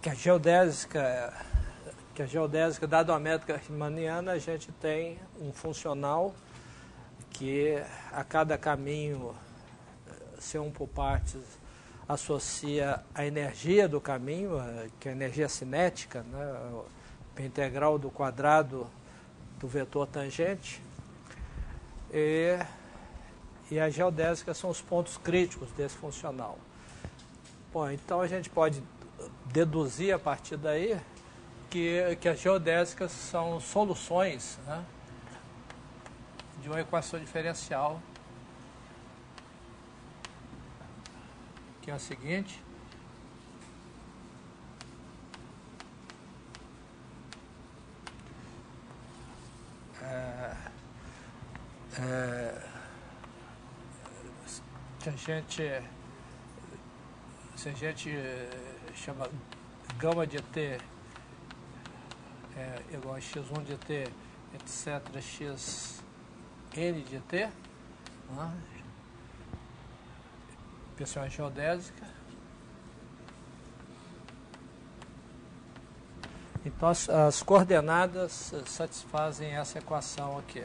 que a geodésica da dométrica riemanniana, a gente tem um funcional que a cada caminho, C1 por partes, associa a energia do caminho, que é a energia cinética, né, a integral do quadrado do vetor tangente, e a geodésica são os pontos críticos desse funcional. Bom, então a gente pode deduzir a partir daí que as geodésicas são soluções, né, de uma equação diferencial, que é a seguinte: se a gente chama gama de t igual a x1 de t, etc, xn de t, né? Isso é uma geodésica. Então as coordenadas satisfazem essa equação aqui.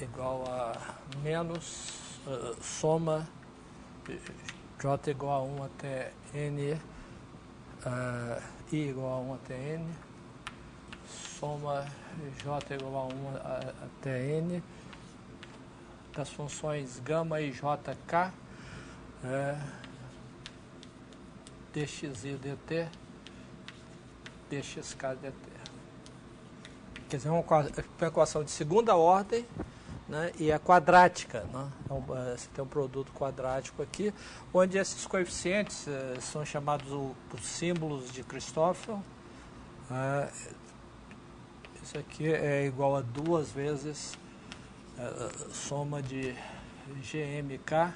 Igual a menos soma j igual a 1 até n, i igual a 1 até n, soma j igual a 1 até n, das funções gama e jk, dxi dt, dxk dt. Quer dizer, uma equação de segunda ordem, né, e é quadrática, né? Então, você tem um produto quadrático aqui, onde esses coeficientes são chamados por símbolos de Christoffel. Isso aqui é igual a 2 vezes soma de gmk,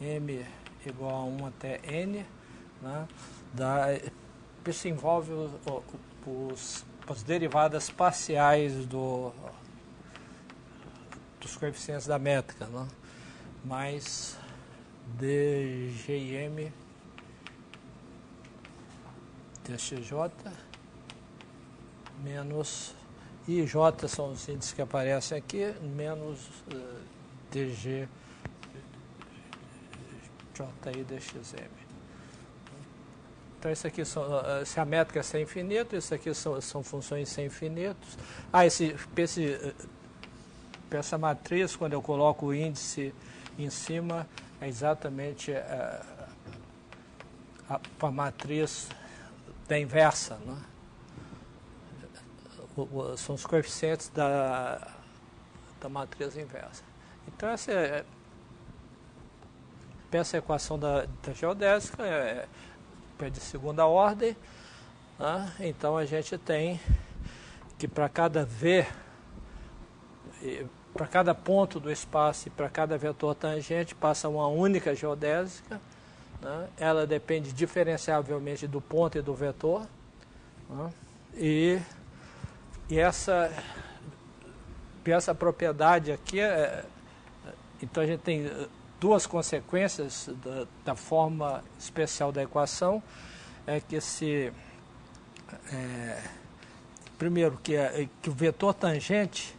m igual a 1 até n, né? Isso envolve as derivadas parciais dos coeficientes da métrica, né? Mais dgm dxj menos I e J são os índices que aparecem aqui, menos dg ji dxm. Então, isso aqui se a métrica é sem infinito, isso aqui são funções sem infinitos. Essa matriz, quando eu coloco o índice em cima, é exatamente a matriz da inversa, né? São os coeficientes da matriz inversa. Então, essa equação da geodésica é de segunda ordem, né? Então, a gente tem que para cada V, para cada ponto do espaço e para cada vetor tangente, passa uma única geodésica, né? Ela depende diferenciavelmente do ponto e do vetor, né? E essa propriedade aqui, então a gente tem duas consequências da forma especial da equação, que primeiro, que o vetor tangente,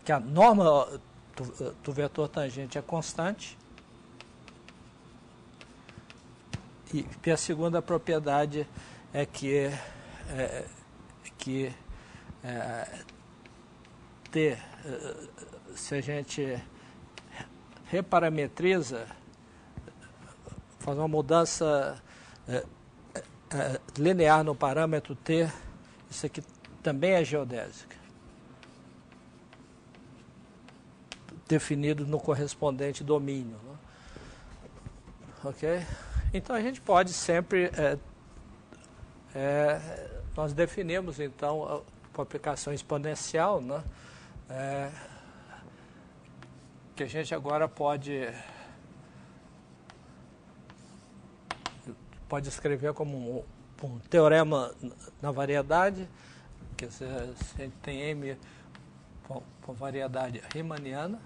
que a norma do vetor tangente é constante, e a segunda propriedade é que se a gente reparametriza, faz uma mudança linear no parâmetro t, isso aqui também é geodésica, definido no correspondente domínio, né? Ok? Então a gente pode sempre nós definimos então com aplicação exponencial, né? Que a gente agora pode escrever como um teorema na variedade, que se a gente tem M com variedade riemanniana,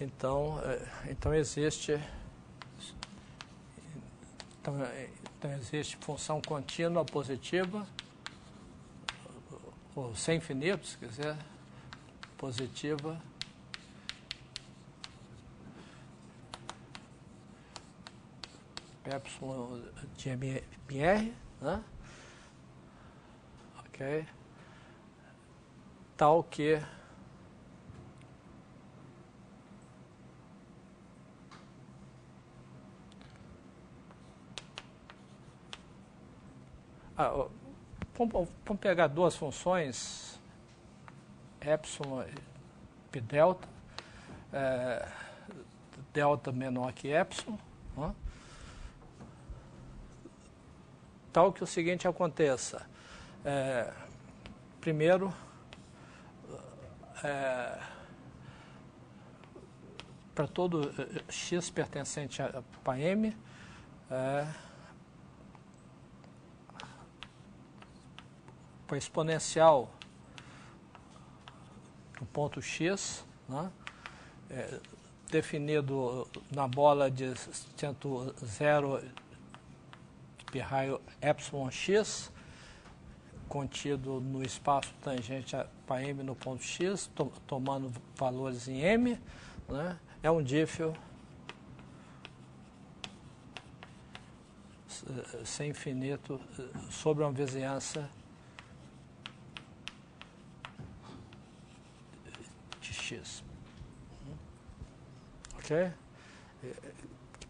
Então existe função contínua positiva, ou sem infinito, se quiser, positiva, epsilon de MR, né? Ok? Tal que vamos pegar duas funções, epsilon e delta, delta menor que epsilon, né? Tal que o seguinte aconteça. Primeiro, para todo x pertencente a M, para exponencial do ponto x, né, definido na bola de 0 pi raio epsilon x, contido no espaço tangente para M no ponto x, tomando valores em M, né, é um dífio sem infinito sobre uma vizinhança de x. Ok?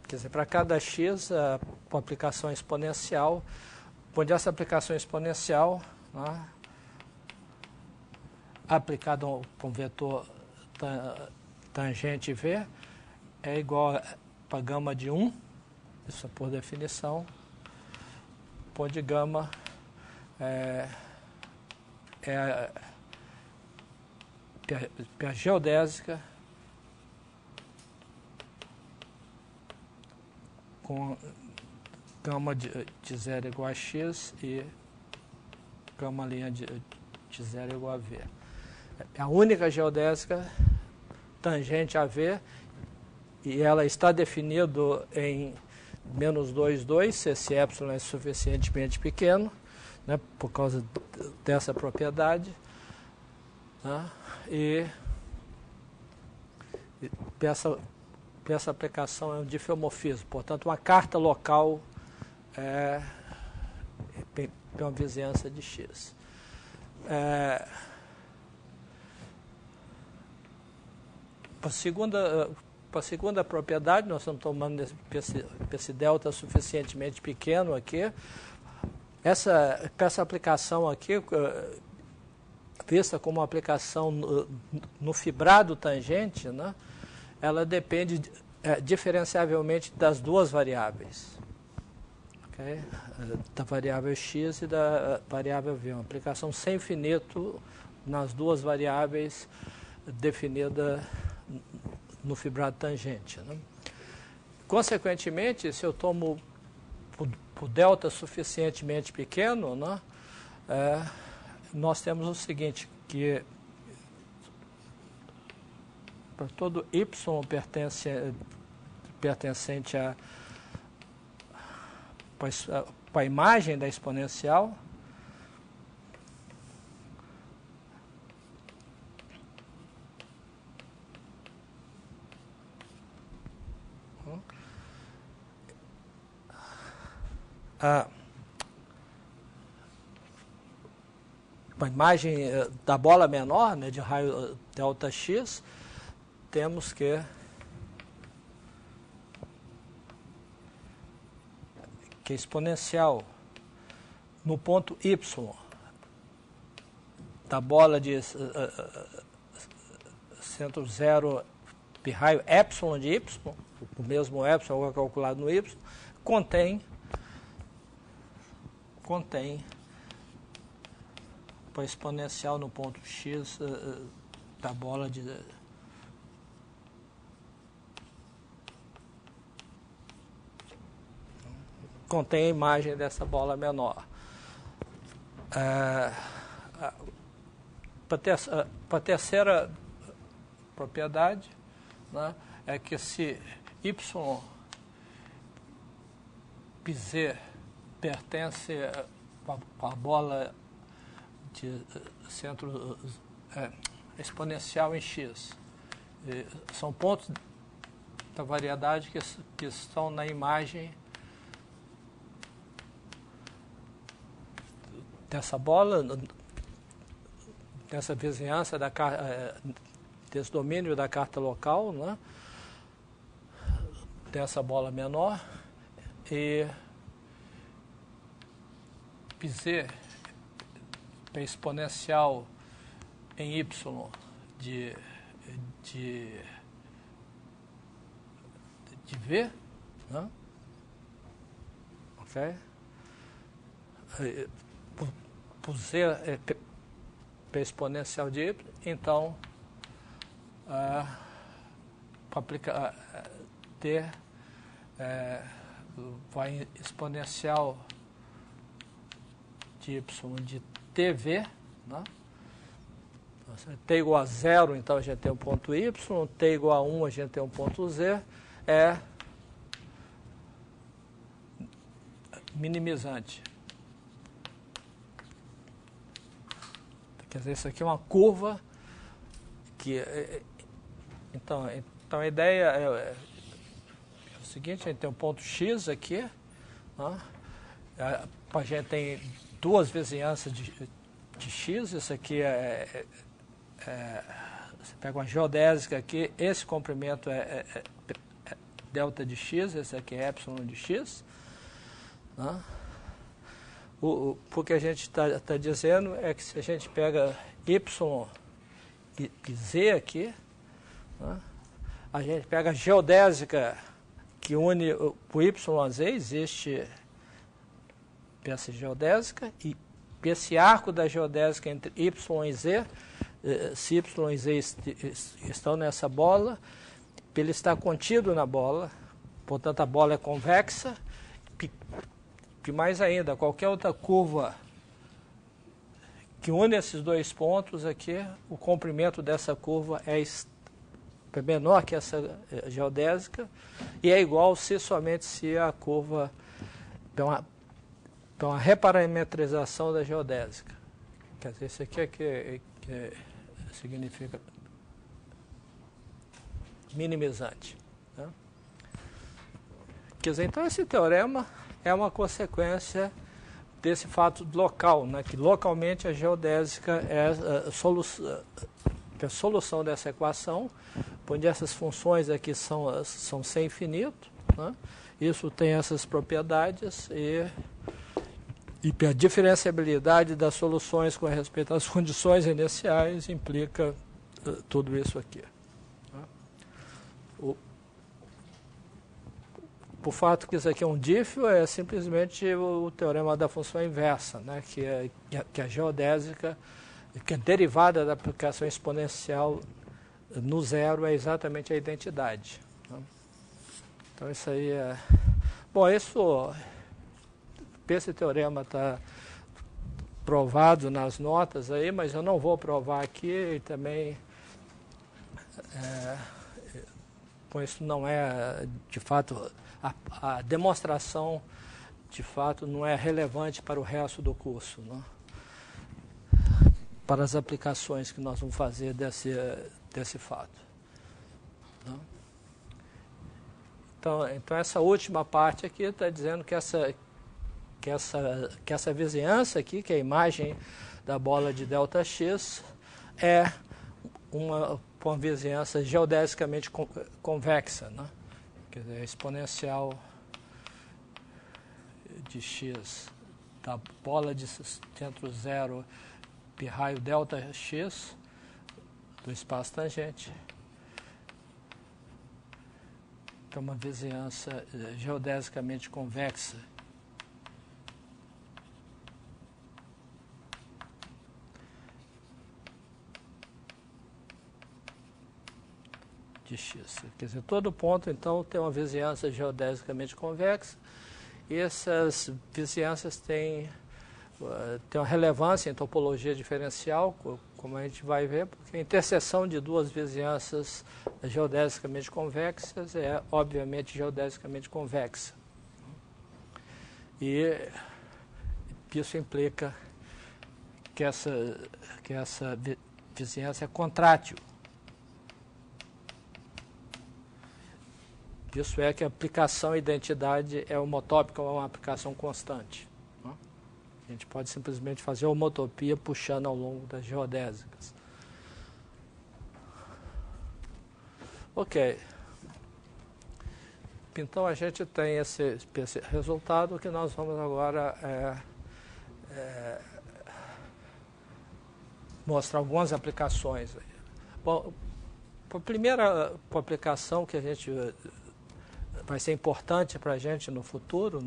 Quer dizer, para cada x, com aplicação exponencial, onde essa aplicação exponencial, né, aplicada com vetor tangente v, é igual para gama de 1, isso é por definição, onde gama é a geodésica com gama de 0 igual a x e gama linha de 0 igual a v. É a única geodésica tangente a v, e ela está definido em menos 2, 2, se esse epsilon é suficientemente pequeno, né, por causa dessa propriedade, né, e essa aplicação é um difeomorfismo, portanto, uma carta local tem uma vizinhança de x. Para a segunda propriedade, nós estamos tomando esse delta suficientemente pequeno aqui. Essa aplicação aqui, vista como uma aplicação no fibrado tangente, né, ela depende diferenciavelmente das duas variáveis. Okay? Da variável x e da variável v. Uma aplicação sem infinito nas duas variáveis definida no fibrado tangente, né? Consequentemente, se eu tomo o delta suficientemente pequeno, né, nós temos o seguinte, que para todo y pertencente para a imagem da exponencial, para a imagem da bola menor, né, de raio delta x, temos que é exponencial no ponto y da bola de centro 0 pi raio epsilon de y, o mesmo epsilon calculado no y, contém para exponencial no ponto x da bola de contém a imagem dessa bola menor. Para a terceira propriedade, né, é que se y pz pertence a bola de centro exponencial em x, são pontos da variedade que estão na imagem dessa bola, dessa vizinhança, desse domínio da carta local, né? Dessa bola menor, e pz é exponencial em y de v, né? Ok? Por z é p exponencial de y, então para aplicar t vai exponencial de y de tv, né? T igual a 0, então a gente tem um ponto y, t igual a 1, a gente tem um ponto z, é minimizante. Quer dizer, isso aqui é uma curva que... Então a ideia é o seguinte: a gente tem um ponto x aqui, né? A gente tem duas vizinhanças de x, isso aqui você pega uma geodésica aqui, esse comprimento é delta de x, esse aqui é epsilon de x, né? O que a gente está dizendo é que se a gente pega y e z aqui, né, a gente pega a geodésica que une o y a z, existe peça geodésica, e esse arco da geodésica entre y e z, se y e z estão nessa bola, ele está contido na bola, portanto a bola é convexa, e mais ainda, qualquer outra curva que une esses dois pontos aqui, o comprimento dessa curva é menor que essa geodésica, e é igual somente se a curva é uma reparametrização da geodésica. Quer dizer, isso aqui é que significa minimizante, né? Quer dizer, então esse teorema é uma consequência desse fato local, né, que localmente a geodésica é a solução dessa equação, onde essas funções aqui são sem infinito, né? Isso tem essas propriedades e a diferenciabilidade das soluções com respeito às condições iniciais implica tudo isso aqui. O fato que isso aqui é um dífio é simplesmente o teorema da função inversa, né, que a geodésica, que é derivada da aplicação exponencial no zero, é exatamente a identidade, né? Então isso aí é... Bom, esse teorema está provado nas notas aí, mas eu não vou provar aqui, e também com isso não é, de fato, a demonstração, de fato, não é relevante para o resto do curso, né? Para as aplicações que nós vamos fazer desse fato, né? Então essa última parte aqui está dizendo que essa vizinhança aqui, que é a imagem da bola de delta x, é uma vizinhança geodesicamente convexa, né? Quer dizer, a exponencial de x da bola de centro zero pi raio delta x do espaço tangente. Então, uma vizinhança geodesicamente convexa de x. Quer dizer, todo ponto, então, tem uma vizinhança geodesicamente convexa, e essas vizinhanças têm uma relevância em topologia diferencial, como a gente vai ver, porque a interseção de duas vizinhanças geodesicamente convexas é, obviamente, geodesicamente convexa. E isso implica que essa vizinhança é contrátil. Isso é que a aplicação identidade é homotópica ou é uma aplicação constante. A gente pode simplesmente fazer homotopia puxando ao longo das geodésicas. Ok. Então a gente tem esse resultado que nós vamos agora mostrar algumas aplicações. Bom, a primeira aplicação que a gente vai ser importante para a gente no futuro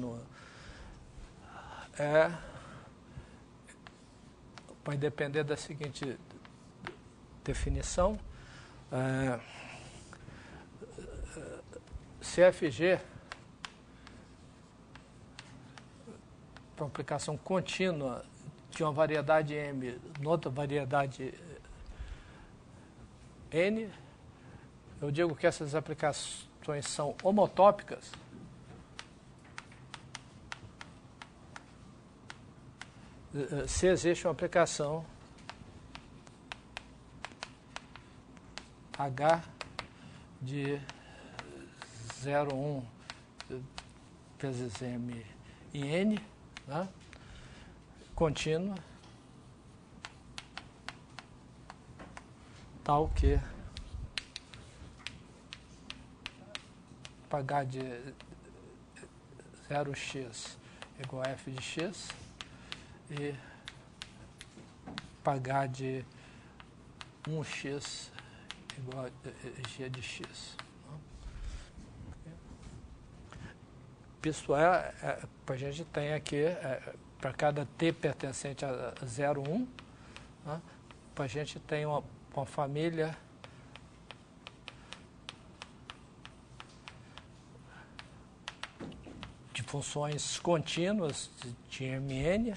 vai depender da seguinte definição. CFG, para aplicação contínua de uma variedade M noutra variedade N, eu digo que essas aplicações são homotópicas se existe uma aplicação H de 0,1 vezes M e N, né, contínua, tal que H de 0x igual a f de x e H de 1x igual a g de x. Isso a gente tem aqui, para cada t pertencente a 0,1, né, a gente tem uma família de funções contínuas de Mn,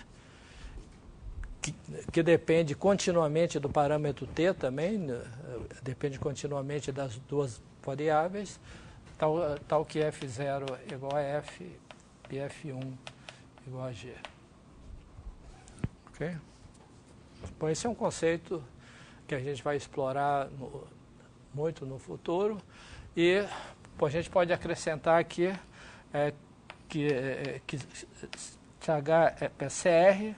que depende continuamente do parâmetro t também, depende continuamente das duas variáveis, tal que f0 igual a f e f1 igual a g. Ok? Bom, esse é um conceito que a gente vai explorar muito no futuro e a gente pode acrescentar aqui que se H é CR,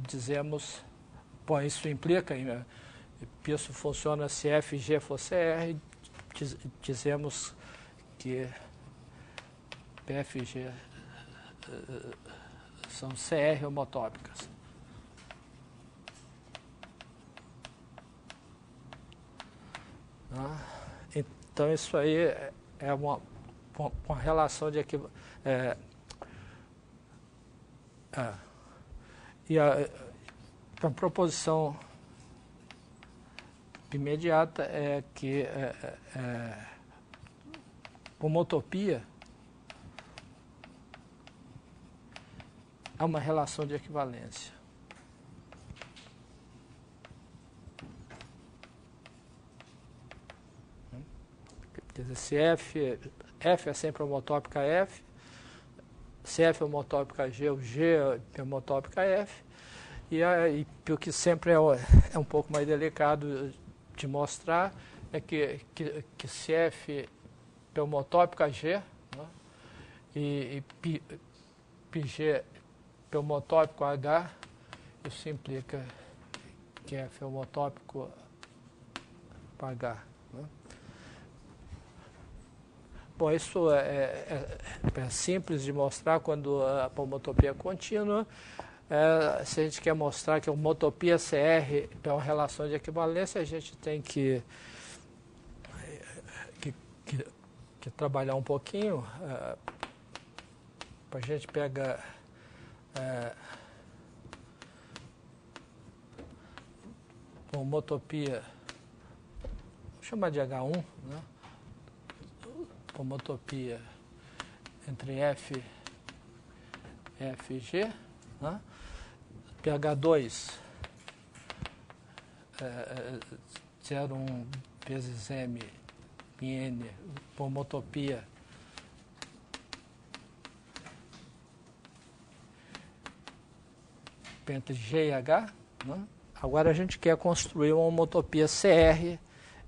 dizemos, bom, isso implica, isso funciona se F e G for CR, dizemos que PF e G são CR homotópicas. Então isso aí é uma relação de equivalência. E a proposição imediata é que homotopia é uma relação de equivalência. Quer dizer, se F é sempre homotópica a F, se F é homotópica a G, o G é homotópica a F, e o que sempre é um pouco mais delicado de mostrar é que se F é homotópica a G, né, e πG é homotópico a H, isso implica que F é homotópico para H. Né? Bom, isso é simples de mostrar quando a homotopia é contínua. Se a gente quer mostrar que a homotopia CR é uma relação de equivalência, a gente tem que trabalhar um pouquinho. A gente pega homotopia, vou chamar de H1, né? Homotopia entre F e G, né? PH2 01 vezes M em N, homotopia entre G e H, né? Agora a gente quer construir uma homotopia CR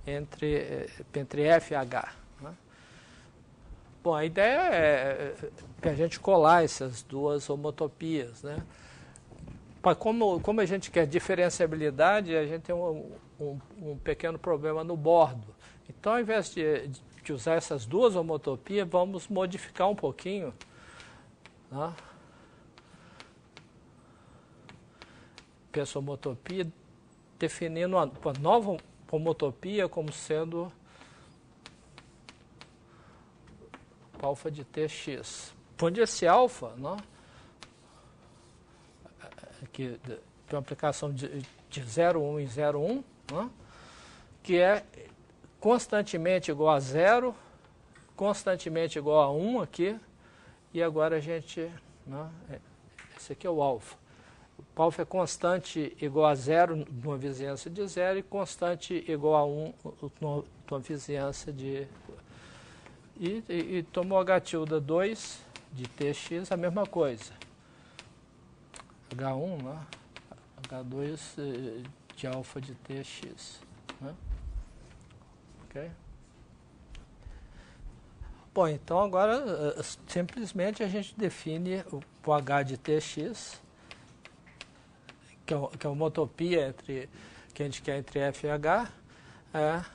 entre F e H. Né? Bom, a ideia é que a gente colar essas duas homotopias. Né? Como a gente quer diferenciabilidade, a gente tem um pequeno problema no bordo. Então, ao invés de usar essas duas homotopias, vamos modificar um pouquinho. Né? Essa homotopia, definindo uma nova homotopia como sendo alfa de Tx. Onde esse alfa, né, que tem uma aplicação de 0,1 em 0,1, né, que é constantemente igual a 0, constantemente igual a 1 aqui, e agora a gente, né, esse aqui é o alfa. O alfa é constante igual a 0 numa vizinhança de 0 e constante igual a 1 numa vizinhança de... E tomou H tilde 2 de Tx, a mesma coisa. H1, né? H2 de alfa de Tx. Né? Ok? Bom, então agora simplesmente a gente define o H de Tx, que é uma homotopia que a gente quer entre F e H, é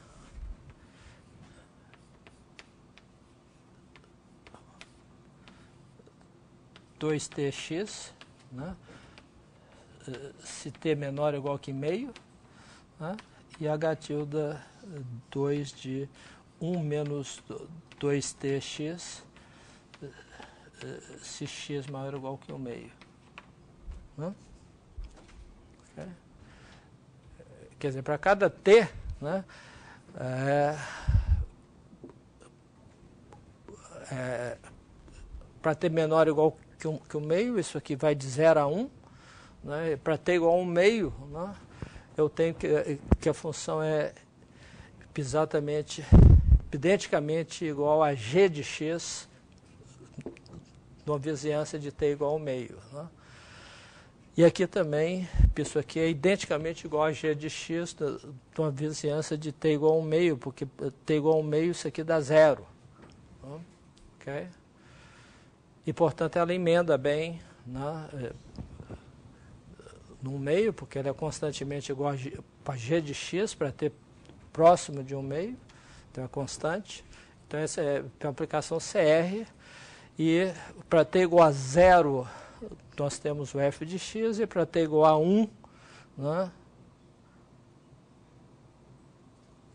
2Tx, né? Se T menor ou igual que meio, né? E H tilde 2 de 1 menos 2Tx, se x maior ou igual que 1 meio. Né? Okay. Quer dizer, para cada T, né, para T menor ou igual que 1 meio, isso aqui vai de 0 a 1. Né, para T igual a 1 meio, né, eu tenho que a função é identicamente igual a g de x numa vizinhança de T igual a 1 meio. Né. E aqui também, isso aqui é identicamente igual a g de x numa vizinhança de T igual a 1 meio, porque T igual a 1 meio, isso aqui dá 0. Né, ok? E, portanto, ela emenda bem, né, no meio, porque ela é constantemente igual a g de x, para ter próximo de 1 meio, então é constante. Então essa é a aplicação CR, e para t igual a 0, nós temos o f de x, e para t igual a 1, né,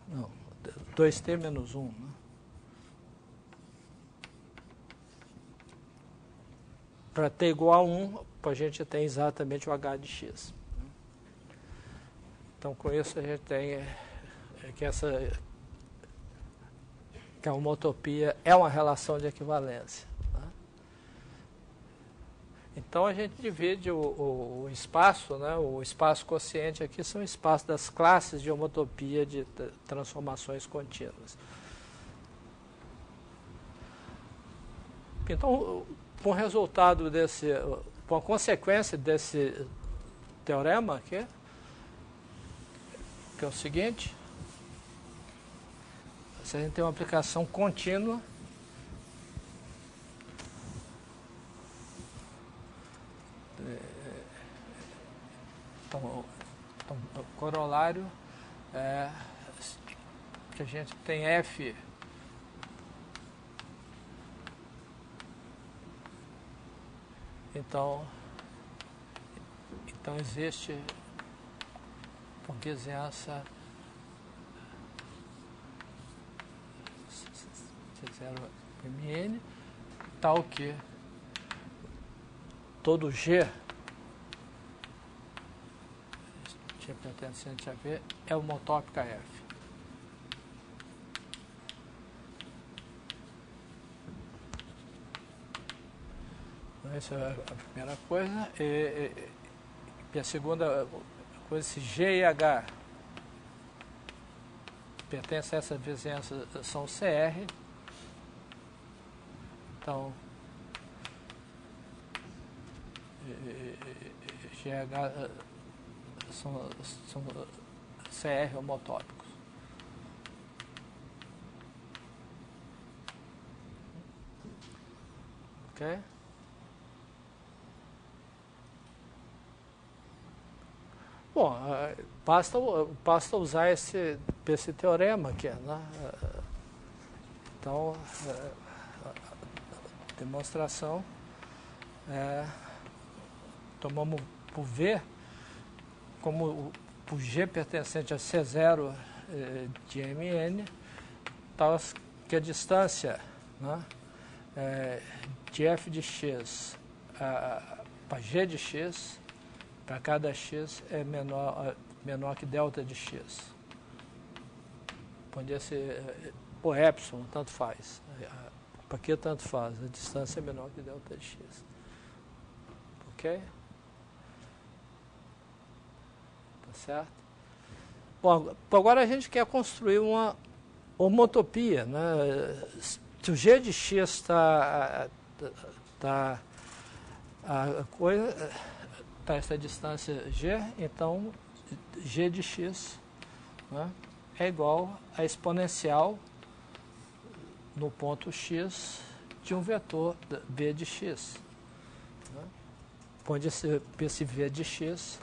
não, 2t menos 1, né, para t igual a 1, a gente tem exatamente o h de x. Então, com isso, a gente tem que a homotopia é uma relação de equivalência. Né? Então, a gente divide o espaço, né, o espaço quociente aqui são o espaço das classes de homotopia de transformações contínuas. Então, com o resultado desse... Com a consequência desse teorema aqui, que é o seguinte, se a gente tem uma aplicação contínua, então o corolário é que a gente tem F Então existe uma vizinhança C0Mn, tal que todo G pertencente a V é homotópica F. Essa é a primeira coisa. E a segunda coisa, esse G e H pertence a essa vizinhança são CR. Então, GH são CR homotópicos. Ok? Bom, basta usar esse teorema aqui, né? Então, demonstração, tomamos por V, como o G pertencente a C0 de Mn, tal que a distância, né, de f de x para g de x, para cada x é menor que delta de x. Podia ser, ou epsilon, tanto faz. Para que tanto faz? A distância é menor que delta de x. Ok? Tá certo? Bom, agora a gente quer construir uma homotopia, né? Se o g de x está a coisa está essa distância g, então g de x, né, é igual a exponencial no ponto x de um vetor v de x. Né? Onde esse v de x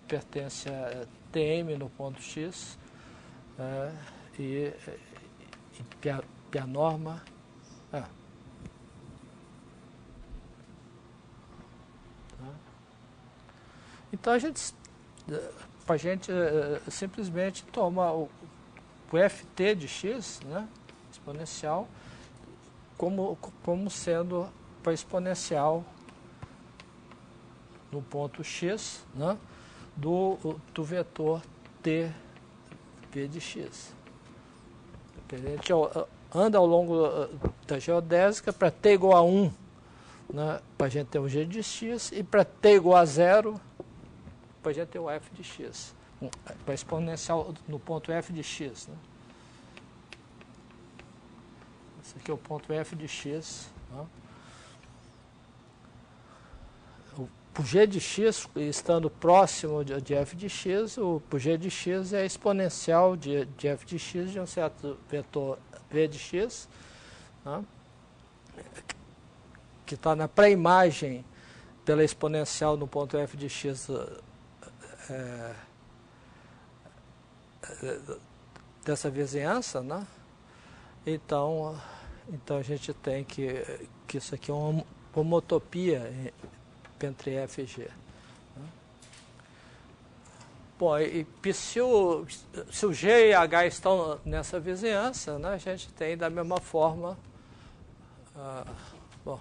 pertence a tm no ponto x, e a norma então a gente simplesmente toma o ft de x, né, exponencial, como sendo para exponencial no ponto x, né, do vetor t v de x. A gente anda ao longo da geodésica para t igual a 1, né, para a gente ter o g de x, e para t igual a 0, para a gente ter o f de x, para exponencial no ponto f de x. Né? Esse aqui é o ponto f de x. Né? O g de x, estando próximo de f de x, o g de x é a exponencial de f de x de um certo vetor v de x, né? Que está na pré-imagem pela exponencial no ponto f de x dessa vizinhança, né? Então a gente tem que isso aqui é uma homotopia entre f e g. Né? Bom, e se o g e h estão nessa vizinhança, né, a gente tem da mesma forma. Bom, vou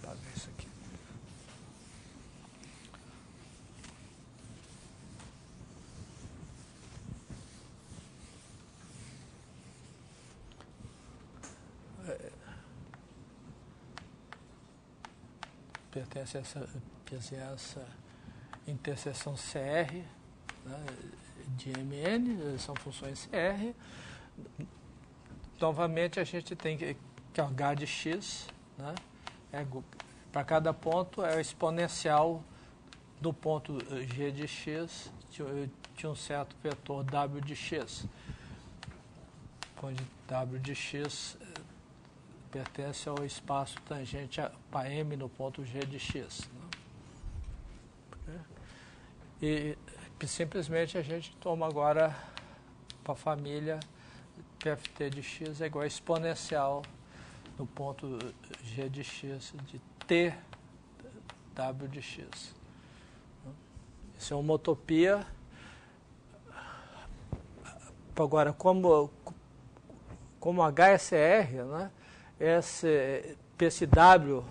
apagar isso aqui. Pertence a essa vizinhança interseção CR, né, de Mn, são funções CR. Novamente a gente tem que H de x, né, para cada ponto é o exponencial do ponto g de x de um certo vetor w de x, onde w de x pertence ao espaço tangente para m no ponto g de x. Né? E simplesmente a gente toma agora para a família pft de x é igual a exponencial no ponto g de x de t w de x. Isso é uma utopia. Agora, como HSR, né, esse W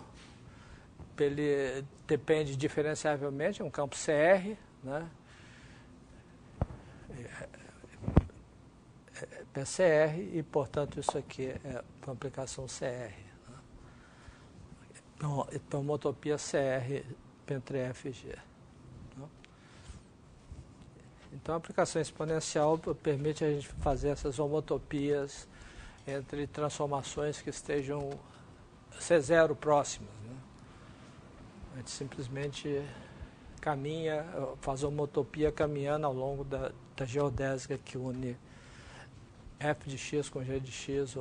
ele depende diferenciavelmente, é um campo CR, né, PCR, e, portanto, isso aqui é uma aplicação CR. Né? Então, uma utopia CR entre F e G. Né? Então, a aplicação exponencial permite a gente fazer essas homotopias entre transformações que estejam C0 próximas, né? A gente simplesmente caminha, faz homotopia caminhando ao longo da geodésica que une f de x com g de x.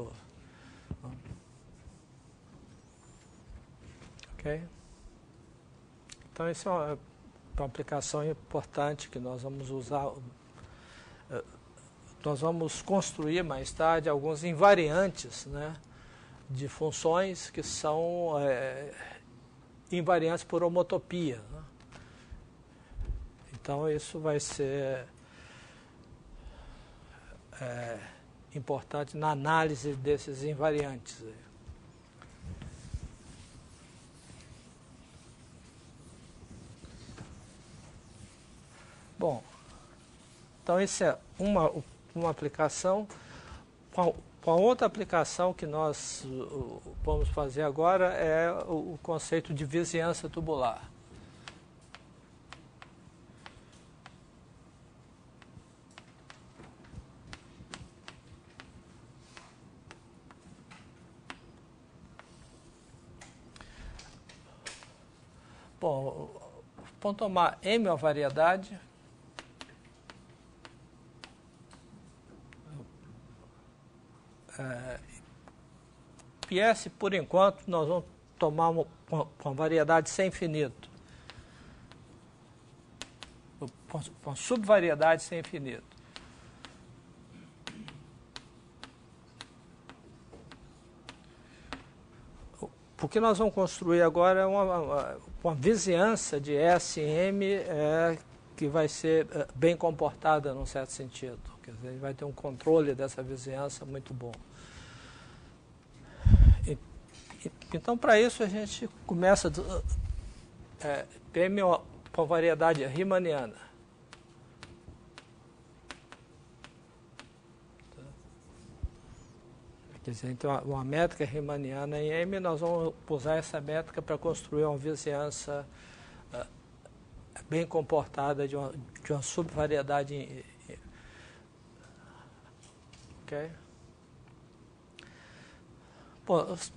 Ok? Então, isso é uma aplicação importante que nós vamos usar. Nós vamos construir mais tarde alguns invariantes, né, de funções que são invariantes por homotopia, né? Então, isso vai ser importante na análise desses invariantes. Bom, então isso é uma aplicação. A outra aplicação que nós vamos fazer agora é o conceito de vizinhança tubular. Bom, vamos tomar M a variedade. PS, por enquanto, nós vamos tomar uma variedade sem infinito. Uma subvariedade sem infinito. O que nós vamos construir agora é uma vizinhança de S e M que vai ser bem comportada, num certo sentido. Quer dizer, a gente vai ter um controle dessa vizinhança muito bom. Então, para isso, a gente começa... PM é uma variedade riemanniana. Quer dizer, então, uma métrica riemanniana em M, nós vamos usar essa métrica para construir uma vizinhança bem comportada de uma subvariedade. Ok? Bom, se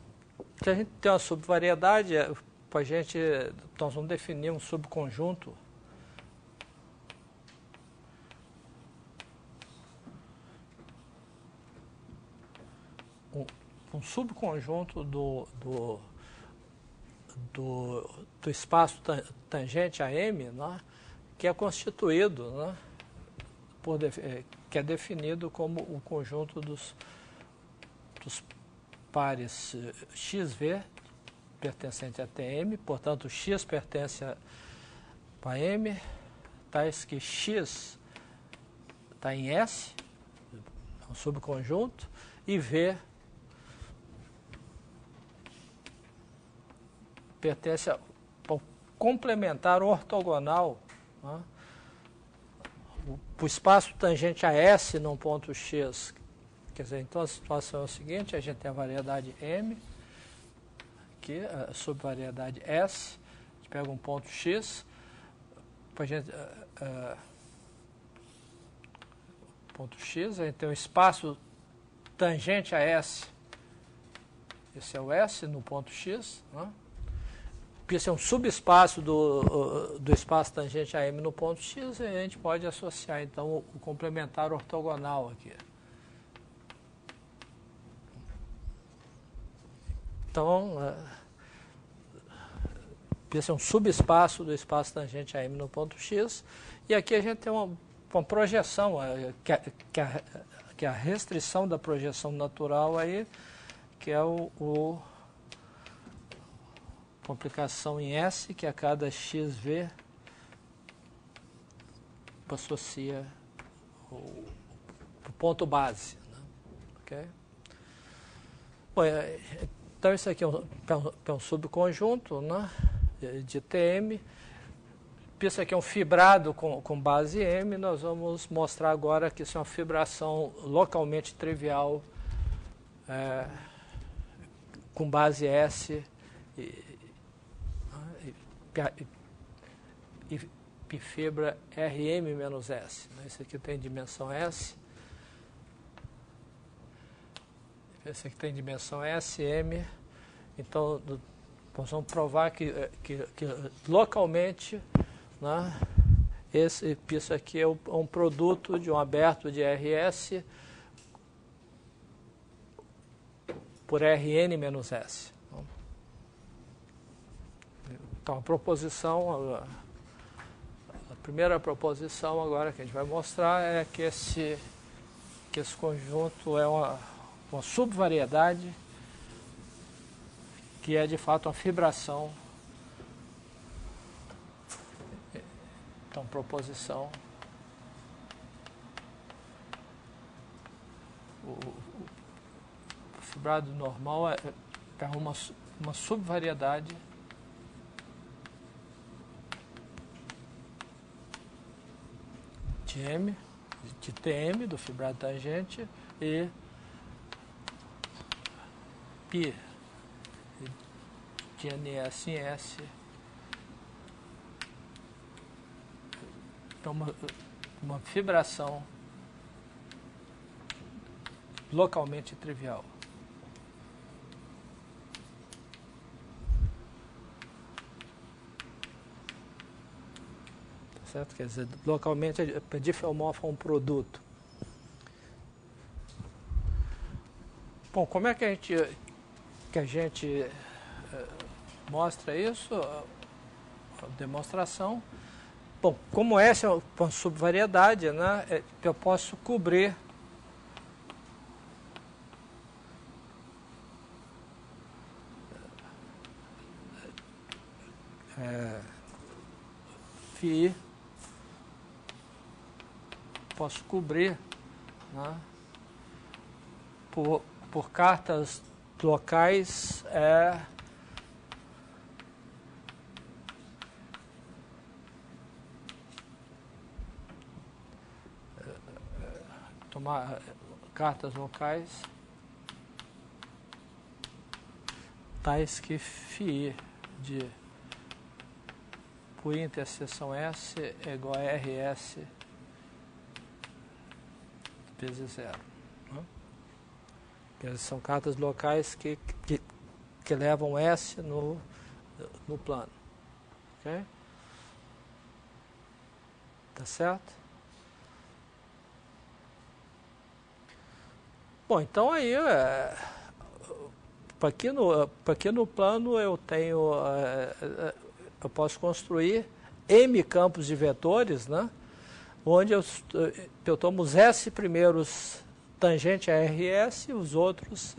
a gente tem uma subvariedade, nós vamos definir um subconjunto um subconjunto do espaço tangente a M, né, que é constituído, né, que é definido como o conjunto dos pares XV pertencente a TM, portanto, X pertence a M, tais que X está em S, é um subconjunto, e V pertence ao complementar ortogonal, né, o espaço tangente a S num ponto X. Quer dizer, então a situação é a seguinte: a gente tem a variedade M, aqui, a subvariedade S, a gente pega um ponto X, a gente, ponto X, a gente tem um espaço tangente a S, esse é o S no ponto X, né? Esse é um subespaço do espaço tangente a M no ponto X, e a gente pode associar, então, o complementar ortogonal aqui. Então, esse é um subespaço do espaço tangente a M no ponto X, e aqui a gente tem uma projeção, que é a restrição da projeção natural aí, que é uma aplicação em S, que a cada XV associa o ponto base, né? Okay? Bom, então, isso aqui é um subconjunto, né, de TM. Isso aqui é um fibrado com base M. Nós vamos mostrar agora que isso é uma fibração localmente trivial com base πfibra Rm menos S. Esse aqui tem dimensão S. Esse aqui tem dimensão SM. Então, nós vamos provar que localmente, né, isso aqui é um produto de um aberto de RS por Rn menos S. Então, a primeira proposição agora que a gente vai mostrar é que esse conjunto é uma subvariedade que é de fato uma fibração. Então, proposição. O fibrado normal é uma subvariedade de M, de Tm, do fibrado tangente, e π de NS em S. Então, uma fibração localmente trivial. Certo? Quer dizer, localmente é diffeomorfo a um produto. Bom, como é que a gente mostra isso? A demonstração. Bom, como essa é uma subvariedade, né, eu posso cobrir φ, posso cobrir, né, por cartas locais tomar cartas locais tais que φ de por interseção S é igual a RS vezes zero. Né? São cartas locais que levam S no plano. Ok? Tá certo? Bom, então aí, aqui no plano eu tenho, eu posso construir M campos de vetores, né, onde eu tomo os S primeiros tangente a RS e os outros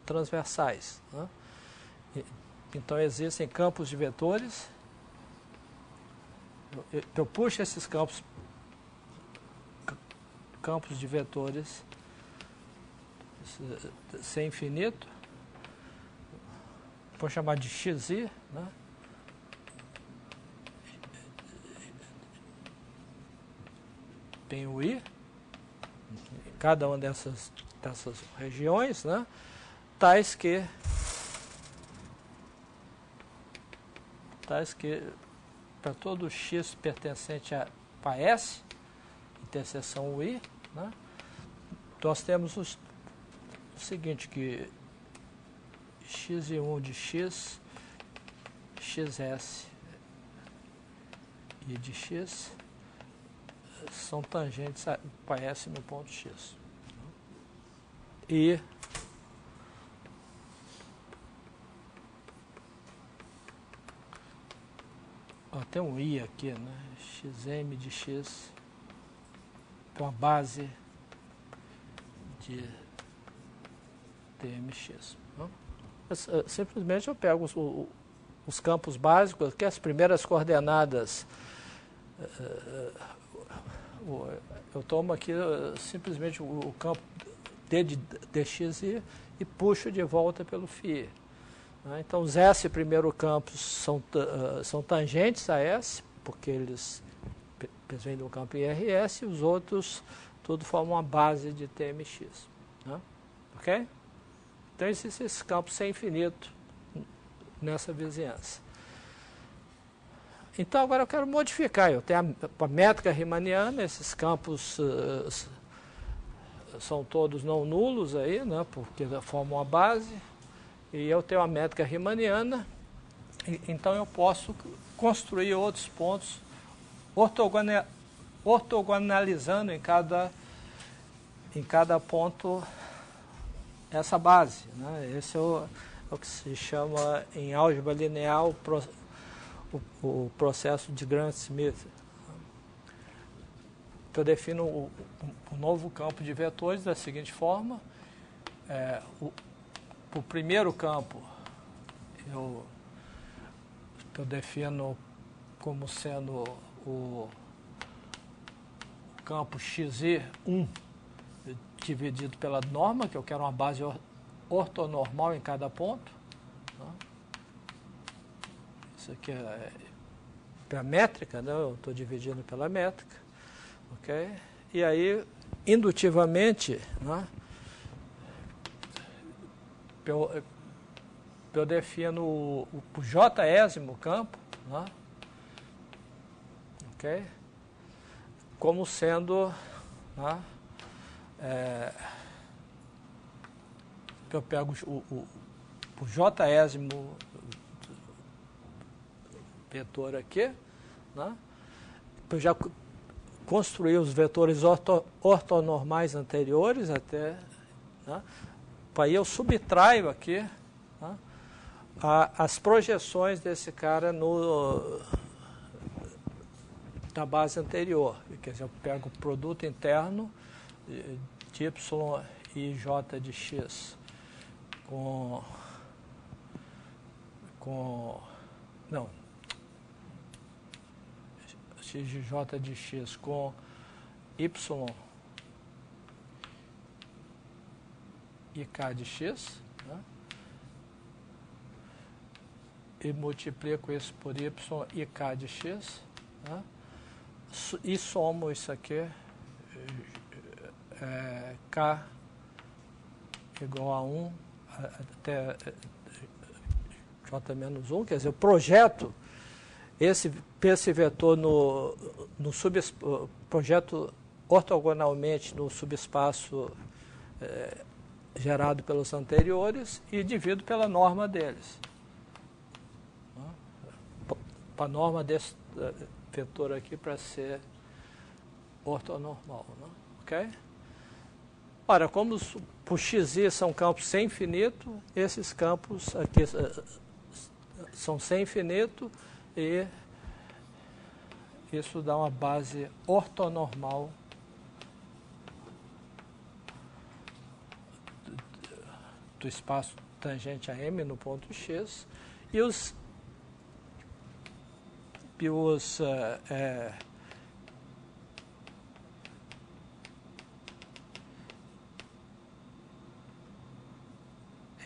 transversais. Né? Então existem campos de vetores, eu puxo esses campos de vetores sem infinito, vou chamar de xi, né? Tem o i, em cada uma dessas regiões, né? Tais que para todo x pertencente a S, interseção i, né? Nós temos o seguinte, que x1 de x, xs e de x são tangentes para S no ponto x. E tem um i aqui, né? Xm de x com a base de tmx. Simplesmente eu pego os campos básicos, que as primeiras coordenadas, eu tomo aqui simplesmente o campo d de dx e puxo de volta pelo φ. Então os S primeiro campos são tangentes a S, porque eles vêm do campo IRS, e os outros tudo formam uma base de tmx. Né? Ok? Então existe esse campo sem infinito nessa vizinhança. Então agora eu quero modificar. Eu tenho a métrica riemanniana, esses campos são todos não nulos aí, né, porque formam a base. E eu tenho a métrica riemanniana, então eu posso construir outros pontos ortogonalizando em cada ponto essa base, né? Esse é o que se chama em álgebra linear o processo de Gram-Schmidt. Eu defino o novo campo de vetores da seguinte forma. O primeiro campo eu defino como sendo o campo xi1 dividido pela norma, que eu quero uma base ortonormal em cada ponto. Isso aqui é a métrica, né? Eu estou dividindo pela métrica. Okay? E aí, indutivamente, né, eu defino o jésimo campo, né, okay, como sendo, né, que eu pego o jésimo vetor aqui, né, eu já construir os vetores ortonormais anteriores até, né? Aí eu subtraio aqui, né, as projeções desse cara na base anterior. Quer dizer, eu pego o produto interno de y e j de x não, x de j de x com y e k de x, né? E multiplico isso por y e k de x, né? E somo isso aqui, k igual a 1 até j menos 1, quer dizer, eu projeto esse vetor projeto ortogonalmente no subespaço gerado pelos anteriores e divido pela norma deles. A norma desse vetor aqui para ser ortonormal. Né? Okay? Ora, como por xi são campos sem infinito, esses campos aqui são sem infinito e isso dá uma base ortonormal do espaço tangente a M no ponto X e os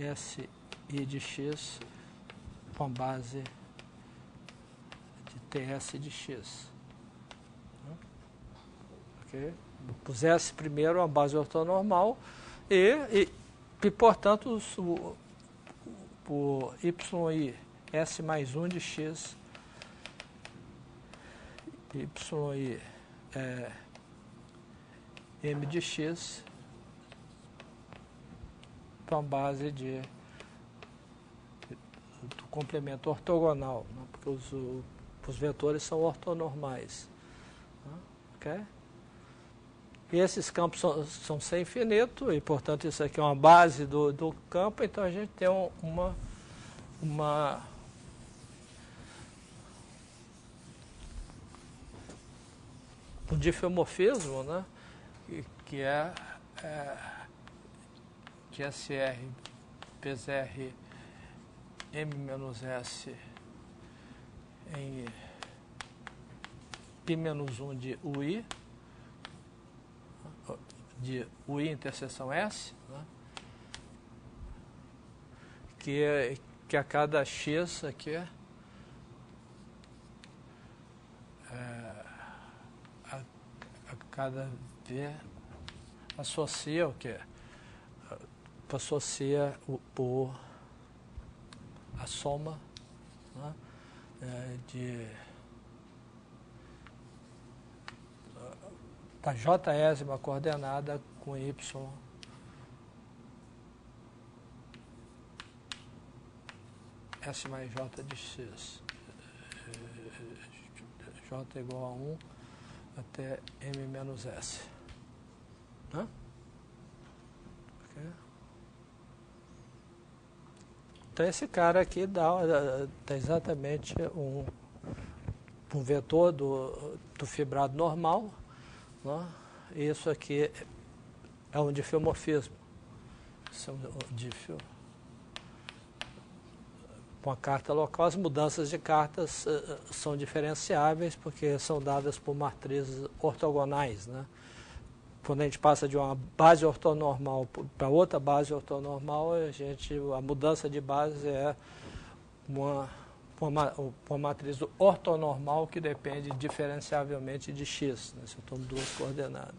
S I de X com base de TS de X. Okay? Pusesse primeiro uma base ortonormal e portanto, o y S mais 1 de X, y M de X para a base do complemento ortogonal, né? Porque os vetores são ortonormais. Né? Okay? E esses campos são sem infinito, e portanto isso aqui é uma base do campo, então a gente tem um difeomorfismo, né? que é SR PZR M-S em π-1 de UI, de UI interseção S, né? que a cada X aqui a cada V associa o quê? Associa a soma, né, de a jésima coordenada com y S mais J de X. J igual a 1 até M menos S. Hã? Okay. Então esse cara aqui dá exatamente um vetor do fibrado normal, né? E isso aqui é um diffeomorfismo. Isso é um diffeo. Com a carta local, as mudanças de cartas são diferenciáveis porque são dadas por matrizes ortogonais, né? Quando a gente passa de uma base ortonormal para outra base ortonormal, a mudança de base é uma matriz ortonormal que depende diferenciavelmente de x, né? São duas coordenadas.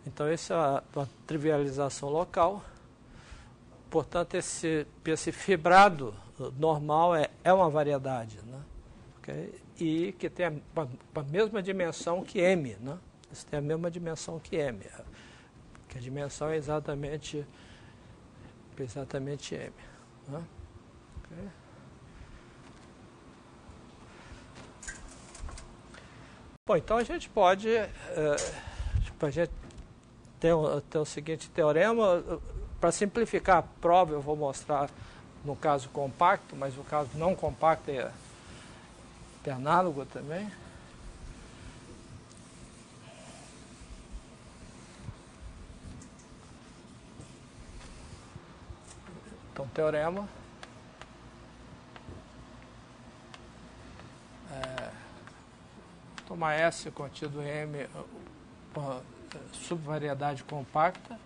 Então, essa é a trivialização local. Portanto, esse fibrado normal é uma variedade, né? Okay? E que tem a mesma dimensão que M, né? Isso tem a mesma dimensão que M, que a dimensão é exatamente M. Né? Okay. Bom, então a gente pode a gente ter o seguinte teorema. Para simplificar a prova, eu vou mostrar no caso compacto, mas o caso não compacto é análogo também. Então, teorema tomar S contido em M, subvariedade compacta,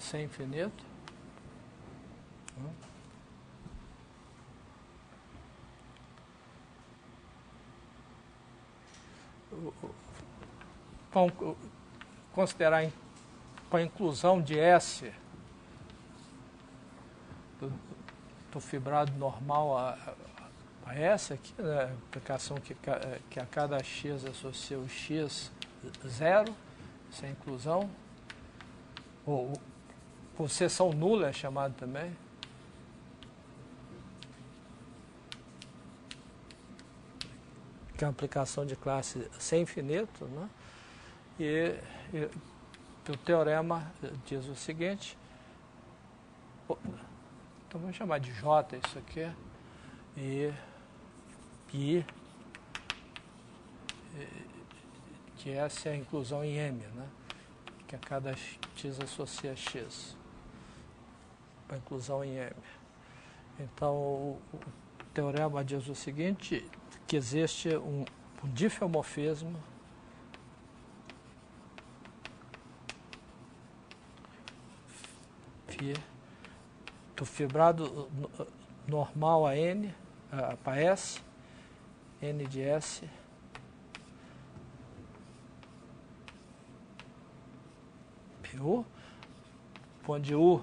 sem infinito. Vamos considerar com a inclusão de S do fibrado normal a S aqui, né? A aplicação que a cada x associa o x zero, sem inclusão, ou seção nula é chamado também. Que é uma aplicação de classe sem infinito, né? E o teorema diz o seguinte, então vamos chamar de J isso aqui, e que essa é a inclusão em M, né? Que a cada x associa x, a inclusão em M. Então, o teorema diz o seguinte, que existe um diffeomorfismo do fibrado normal a N, para S, N de S, U, onde U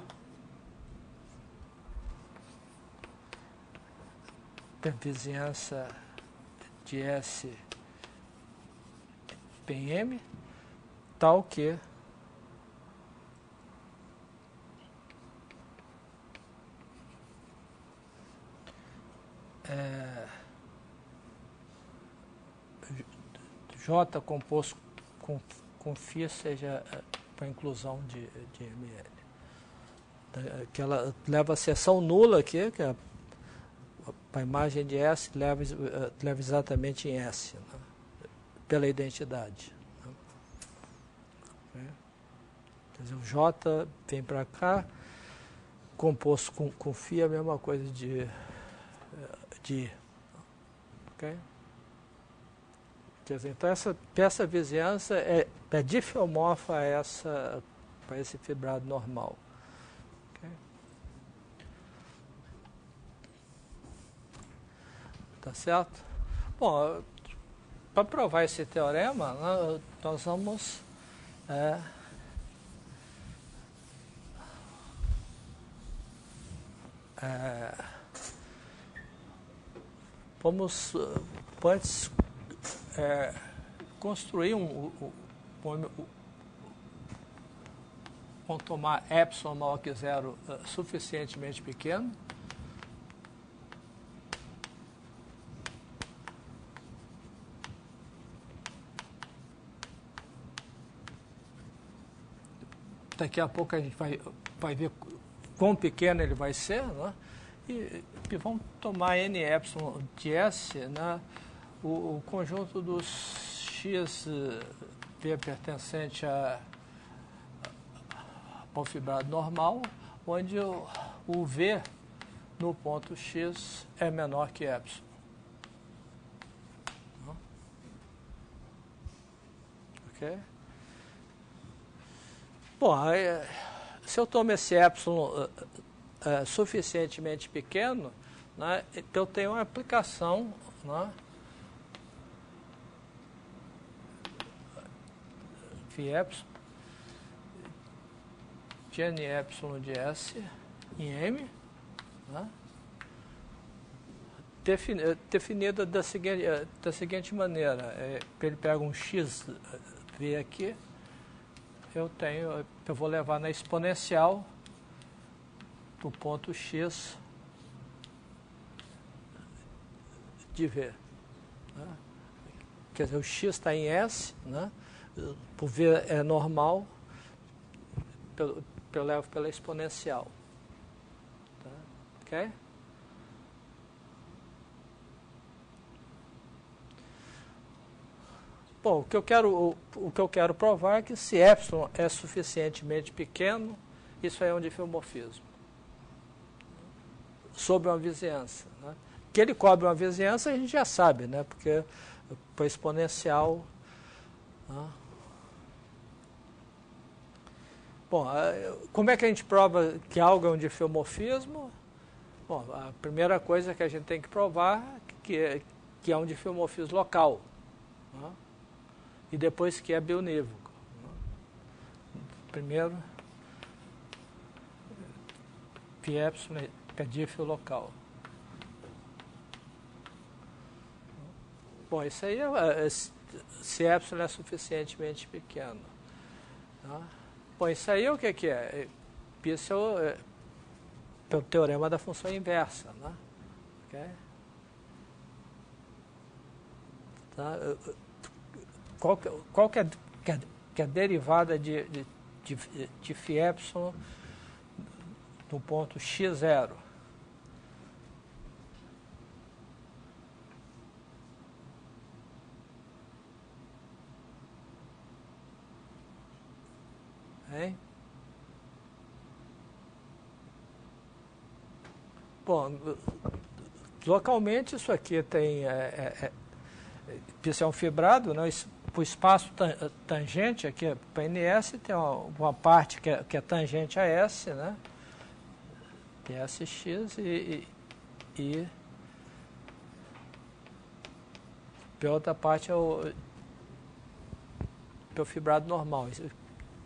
tem vizinhança de S em M, tal que J composto com φ seja para inclusão de ML. Que ela leva a seção nula aqui, que é a imagem de S leva exatamente em S, né? Pela identidade. Né? Quer dizer, o J vem para cá, composto com φ é a mesma coisa de I. Okay? Quer dizer, então essa vizinhança é diffeomorfa para esse fibrado normal. Okay? Tá certo? Bom, para provar esse teorema, nós vamos vamos antes construir vamos tomar epsilon maior que zero suficientemente pequeno. Daqui a pouco a gente vai ver quão pequeno ele vai ser, né? E vamos tomar n epsilon de S, né? O conjunto dos x V pertencente ao fibrado normal, onde o V no ponto X é menor que epsilon. Ok? Bom, se eu tomo esse epsilon suficientemente pequeno, né, eu tenho uma aplicação, né, phi epsilon de n epsilon de S em M, né, definida da seguinte maneira. Ele pega um x V aqui, eu vou levar na exponencial do ponto X de V. Né? Quer dizer, o X está em S, né? O V é normal, eu levo pela exponencial. Tá? Ok? Bom, o que eu quero provar é que se epsilon é suficientemente pequeno, isso aí é um diffeomorfismo sobre uma vizinhança. Né? Que ele cobre uma vizinhança a gente já sabe, né? Porque para exponencial. Né? Bom, como é que a gente prova que algo é um diffeomorfismo? Bom, a primeira coisa que a gente tem que provar que é um diffeomorfismo local. Né? E depois que é bionívoco. Primeiro, phi epsilon é diff local. Bom, isso aí se epsilon é suficientemente pequeno. Tá? Bom, isso aí o que é? Isso é o teorema da função inversa. Né? Okay? Tá? Qual que é a derivada de phi epsilon no ponto x0? Hein? Bom, localmente isso aqui tem... isso é um fibrado, né? O espaço tangente aqui para NS tem uma parte que é tangente a S, né? PSX e a outra parte é o fibrado normal.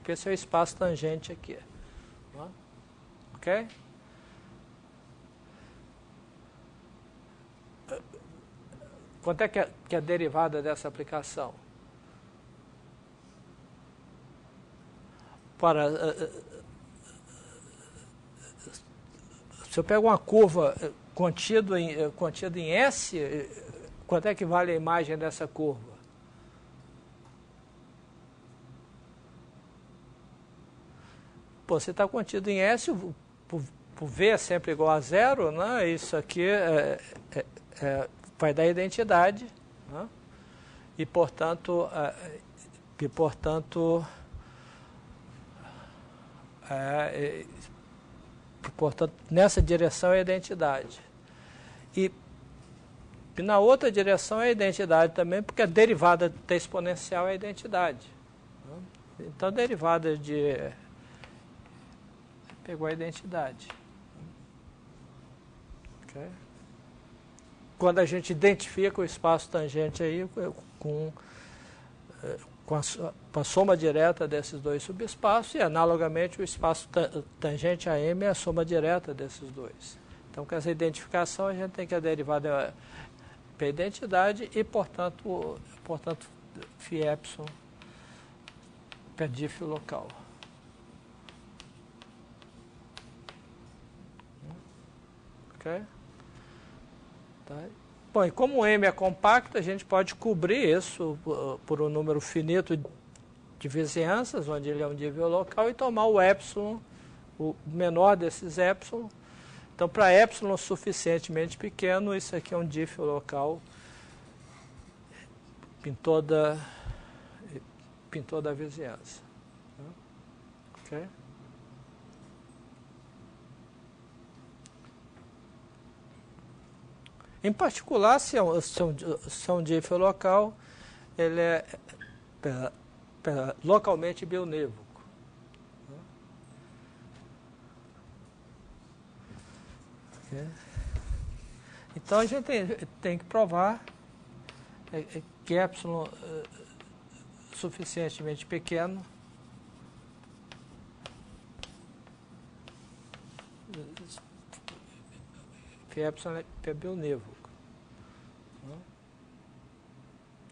Esse é o espaço tangente aqui. Né? Ok? Quanto é que é a derivada dessa aplicação? Se eu pego uma curva contida em S, quanto é que vale a imagem dessa curva? Pô, você está contido em S, o V é sempre igual a zero, né? Isso aqui vai dar identidade, né? E portanto, nessa direção é a identidade. E na outra direção é a identidade também, porque a derivada da exponencial é a identidade. Né? Então, a derivada pegou a identidade. Okay? Quando a gente identifica o espaço tangente aí com a soma direta desses dois subespaços e, analogamente, o espaço tangente a M é a soma direta desses dois. Então, com essa identificação, a gente tem que a derivada P é identidade e, portanto φ epsilon P é diff local. Ok? Tá. Bom, e como o M é compacto, a gente pode cobrir isso por um número finito de vizinhanças, onde ele é um diff local, e tomar o epsilon, o menor desses epsilon. Então, para epsilon suficientemente pequeno, isso aqui é um diff local em toda a vizinhança. Ok? Em particular, se é um diff local, ele é localmente bionívoco. Okay. Então, a gente tem que provar que epsilon suficientemente pequeno que epsilon é bionívoco.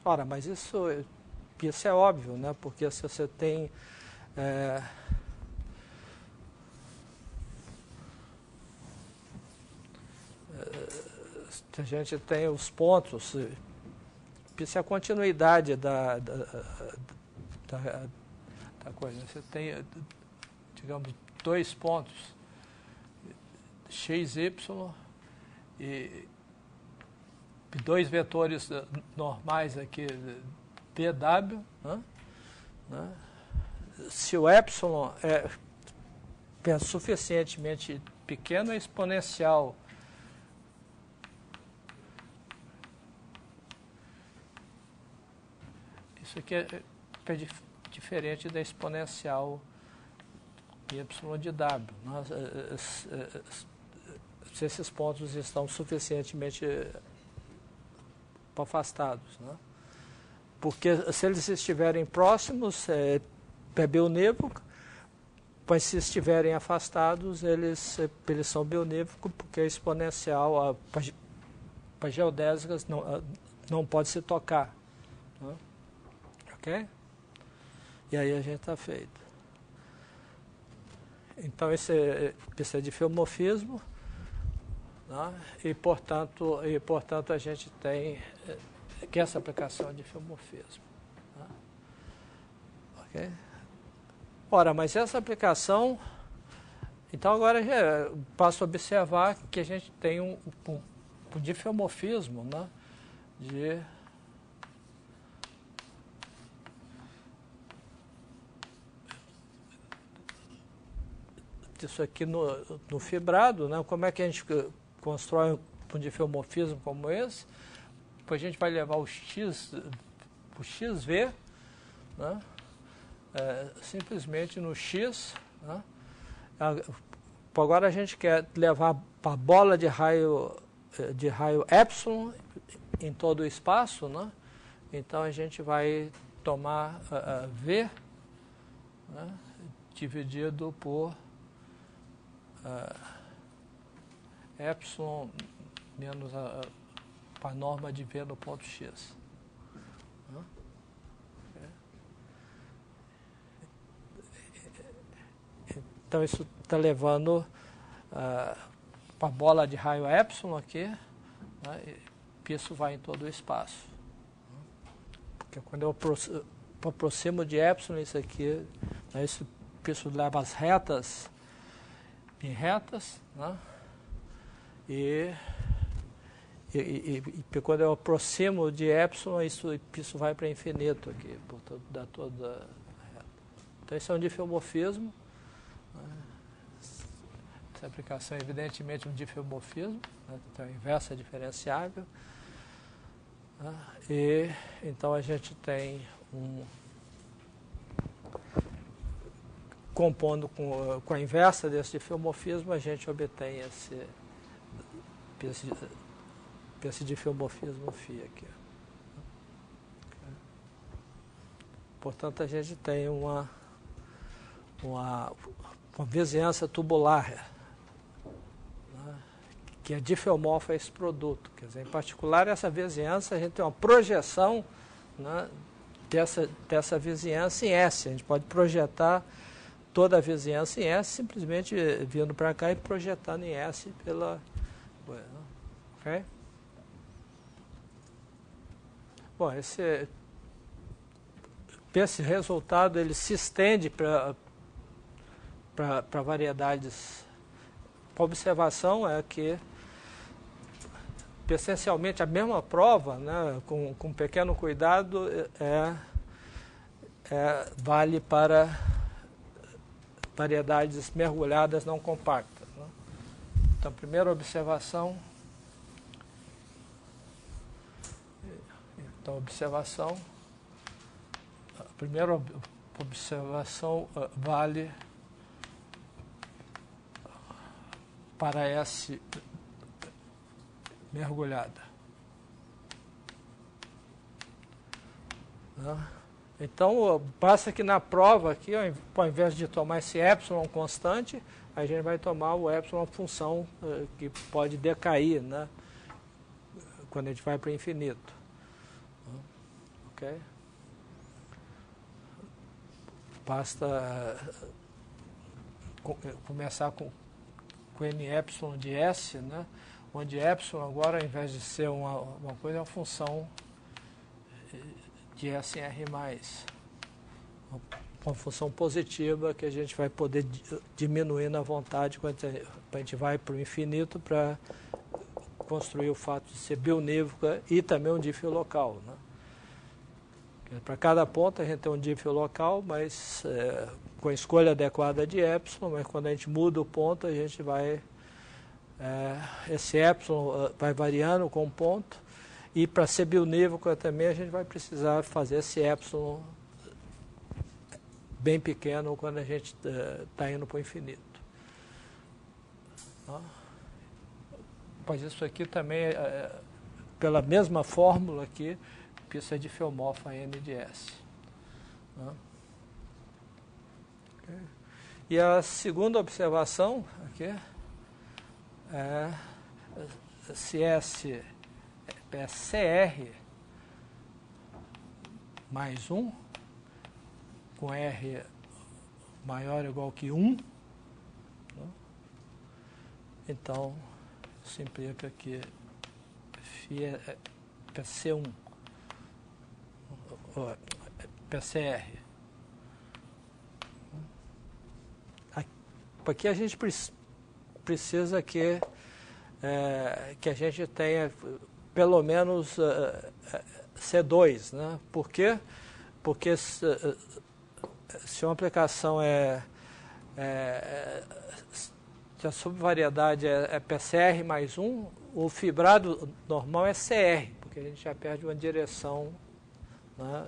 Ora, mas isso é óbvio, né? Porque se você tem a gente tem os pontos, isso é a continuidade da coisa. Você tem, digamos, dois pontos, x, y, e dois vetores normais aqui, pw, né? Se o epsilon é suficientemente pequeno, é exponencial. Isso aqui é diferente da exponencial y de w. Se esses pontos estão suficientemente afastados, né? Porque se eles estiverem próximos, é bionívoco, mas se estiverem afastados, eles são bionívocos, porque a exponencial para geodésicas não pode se tocar. Né? Ok? E aí a gente está feito. Então, esse é de filomorfismo, né? e, portanto, a gente tem que essa aplicação de filomorfismo. Né? Ok? Ora, mas essa aplicação... Então, agora eu passo a observar que a gente tem um difeomorfismo, né? Isso aqui no fibrado, né? Como é que a gente constrói um difeomorfismo como esse? Depois a gente vai levar o XV, né? Simplesmente no X, né? Agora a gente quer levar para a bola de raio epsilon em todo o espaço, né? Então a gente vai tomar V, né? Dividido por epsilon menos a norma de V no ponto X. Né? Então isso está levando para a bola de raio epsilon aqui, né? E isso vai em todo o espaço. Porque quando eu aproximo de epsilon, isso aqui, né? Isso leva as retas em retas, né? E quando eu aproximo de epsilon, isso vai para infinito aqui, portanto dá toda a reta. Então isso é um difeomorfismo. Essa aplicação é evidentemente um difeomorfismo, né? Então a inversa é diferenciável. Né? E então a gente tem compondo com a inversa desse difeomorfismo, a gente obtém esse difeomorfismo φ aqui. Portanto, a gente tem uma vizinhança tubular, né? que é difeomorfo a esse produto. Quer dizer, em particular, essa vizinhança, a gente tem uma projeção, né, dessa vizinhança em S. A gente pode projetar toda a vizinhança em S, simplesmente vindo para cá e projetando em S pela... Ok? Bom, esse resultado ele se estende para variedades. A observação é que, essencialmente, a mesma prova, né, com pequeno cuidado, vale para variedades mergulhadas não compactas. Né? Então, primeira observação. Então, a primeira observação vale para S mergulhada. Né? Então, basta que na prova aqui, ao invés de tomar esse epsilon constante, a gente vai tomar o epsilon função que pode decair, né, quando a gente vai para o infinito. Ok? Basta começar com n epsilon de S, né, onde epsilon agora, ao invés de ser uma coisa, é uma função de S em R+. Uma função positiva que a gente vai poder diminuir na vontade quando a gente vai para o infinito para construir o fato de ser bionívoca e também um dífio local. Né? Para cada ponto a gente tem um dífio local, mas com a escolha adequada de epsilon, mas quando a gente muda o ponto, a gente vai... esse epsilon vai variando com o ponto, e para ser bionívoca também a gente vai precisar fazer esse epsilon bem pequeno quando a gente está indo para o infinito. Mas isso aqui também, pela mesma fórmula aqui, que isso é difeomorfo a N de S. Okay. E a segunda observação aqui é se S é CR mais 1, com R maior ou igual que 1, né? Então, isso implica que φ é PC1, PCR. Aqui a gente precisa que a gente tenha pelo menos C2, né? Por quê? Porque se uma aplicação se a subvariedade é PCR mais 1, o fibrado normal é CR, porque a gente já perde uma direção, né,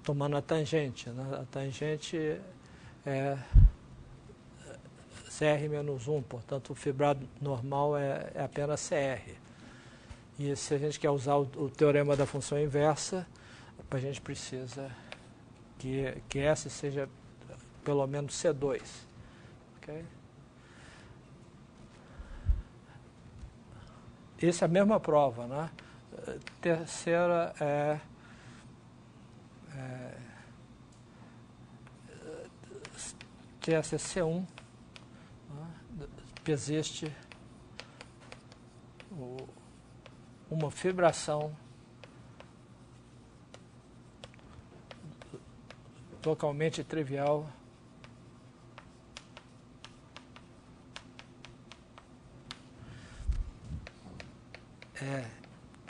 tomando a tangente. Né? A tangente é CR menos 1, portanto o fibrado normal é apenas CR. E se a gente quer usar o teorema da função inversa, a gente precisa que S seja pelo menos C2. Okay? Essa é a mesma prova. Né? Terceira TSC1, né? Existe uma fibração localmente trivial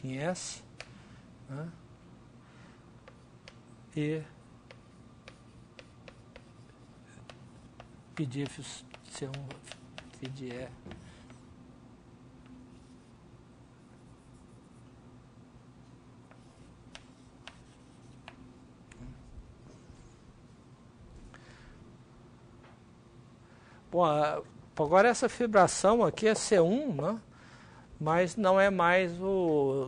em S, né? E pdífios C1 phi de E. Bom, agora essa fibração aqui é C1, né? Mas não é mais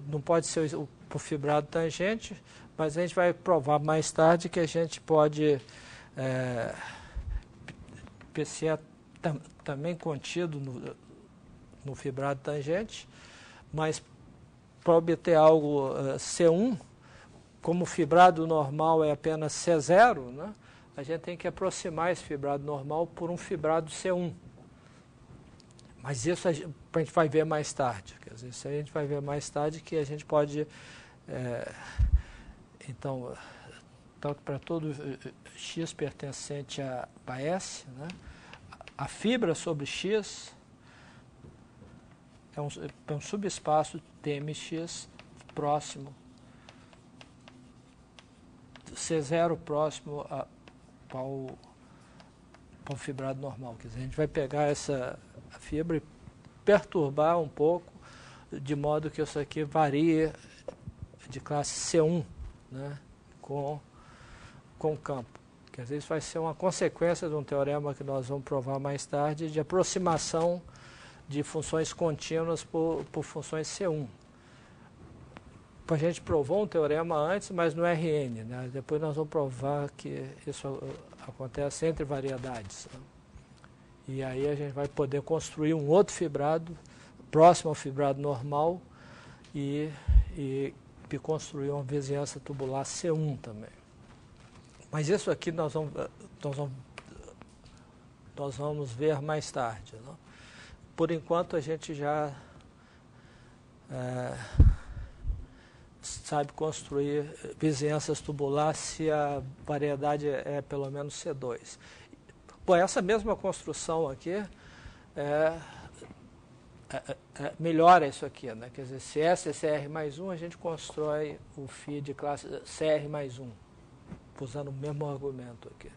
não pode ser o fibrado tangente, mas a gente vai provar mais tarde que a gente pode PCA também contido no fibrado tangente, mas para obter algo C1, como o fibrado normal é apenas C0, né, a gente tem que aproximar esse fibrado normal por um fibrado C1. Mas isso a gente vai ver mais tarde. Quer dizer, isso a gente vai ver mais tarde, que a gente pode... então, para todo X pertencente a S, né, a fibra sobre X é um subespaço TMX próximo, C0 próximo ao fibrado normal. Quer dizer, a gente vai pegar essa fibra e perturbar um pouco, de modo que isso aqui varie de classe C1, né, com o campo. Quer dizer, isso vai ser uma consequência de um teorema que nós vamos provar mais tarde, de aproximação de funções contínuas por funções C1. A gente provou um teorema antes, mas no RN, né? Depois nós vamos provar que isso acontece entre variedades, né? E aí a gente vai poder construir um outro fibrado próximo ao fibrado normal e construir uma vizinhança tubular C1 também. Mas isso aqui nós vamos ver mais tarde, né? Por enquanto a gente já sabe construir vizinhanças tubulares se a variedade é pelo menos C2. Bom, essa mesma construção aqui melhora isso aqui, né? Quer dizer, se S é CR mais 1, a gente constrói o φ de classe CR mais 1, usando o mesmo argumento aqui.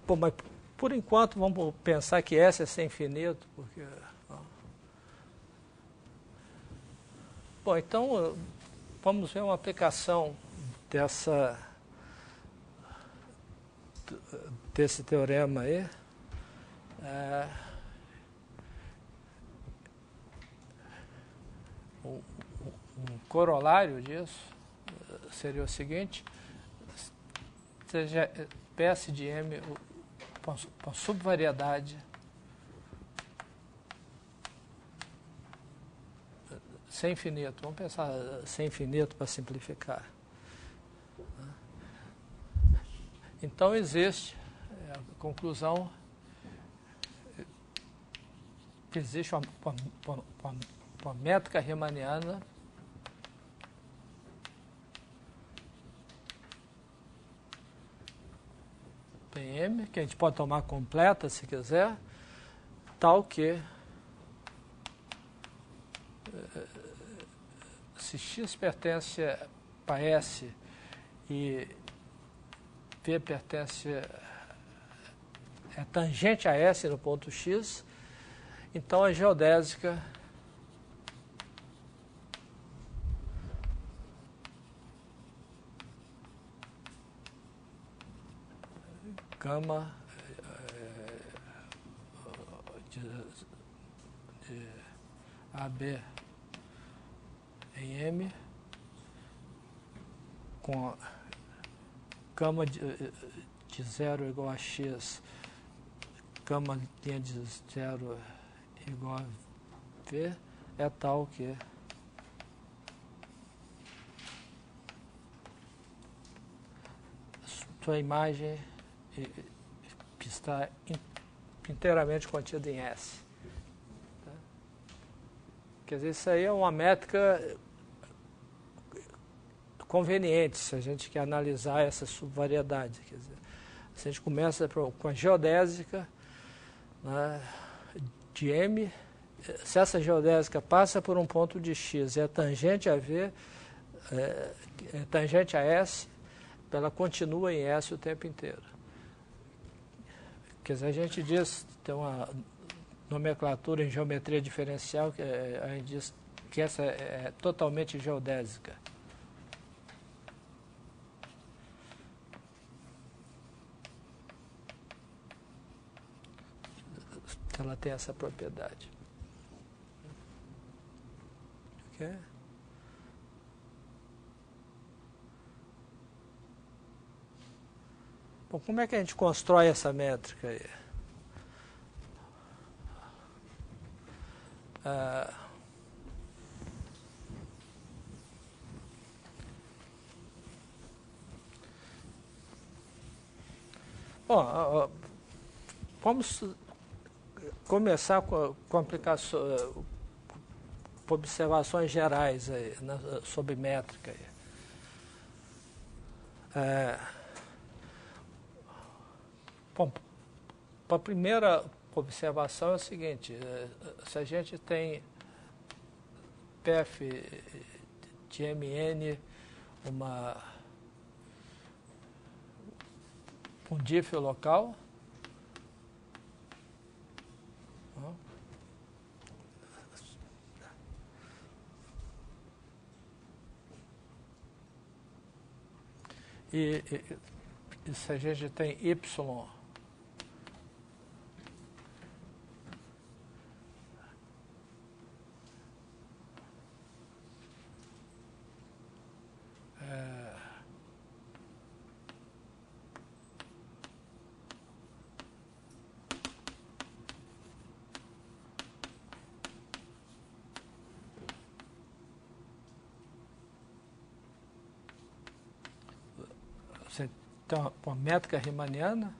Bom, mas por enquanto vamos pensar que S é sem infinito, porque... Bom, então vamos ver uma aplicação desse teorema aí. Um corolário disso seria o seguinte: seja PS de M uma subvariedade sem infinito. Vamos pensar sem infinito para simplificar. Então existe a conclusão que existe uma métrica riemanniana PM, que a gente pode tomar completa se quiser, tal que se X pertence para S e P pertence tangente a S no ponto X, então a geodésica gama de AB em M com gama de 0 igual a X, gama linha de 0 igual a V, é tal que sua imagem está inteiramente contida em S. Tá? Quer dizer, isso aí é uma métrica conveniente se a gente quer analisar essa subvariedade. Quer dizer, se a gente começa com a geodésica, né, de M, se essa geodésica passa por um ponto de X e é tangente a V, é tangente a S, ela continua em S o tempo inteiro. Quer dizer, a gente diz, tem uma nomenclatura em geometria diferencial, que a gente diz que essa é totalmente geodésica. Ela tem essa propriedade. Ok? Bom, como é que a gente constrói essa métrica aí? Bom, vamos começar com aplicações, com observações gerais aí, né, sobre métrica. Bom, a primeira observação é o seguinte: se a gente tem PF de MN, um diff local, e se a gente tem Y você tem uma métrica riemanniana,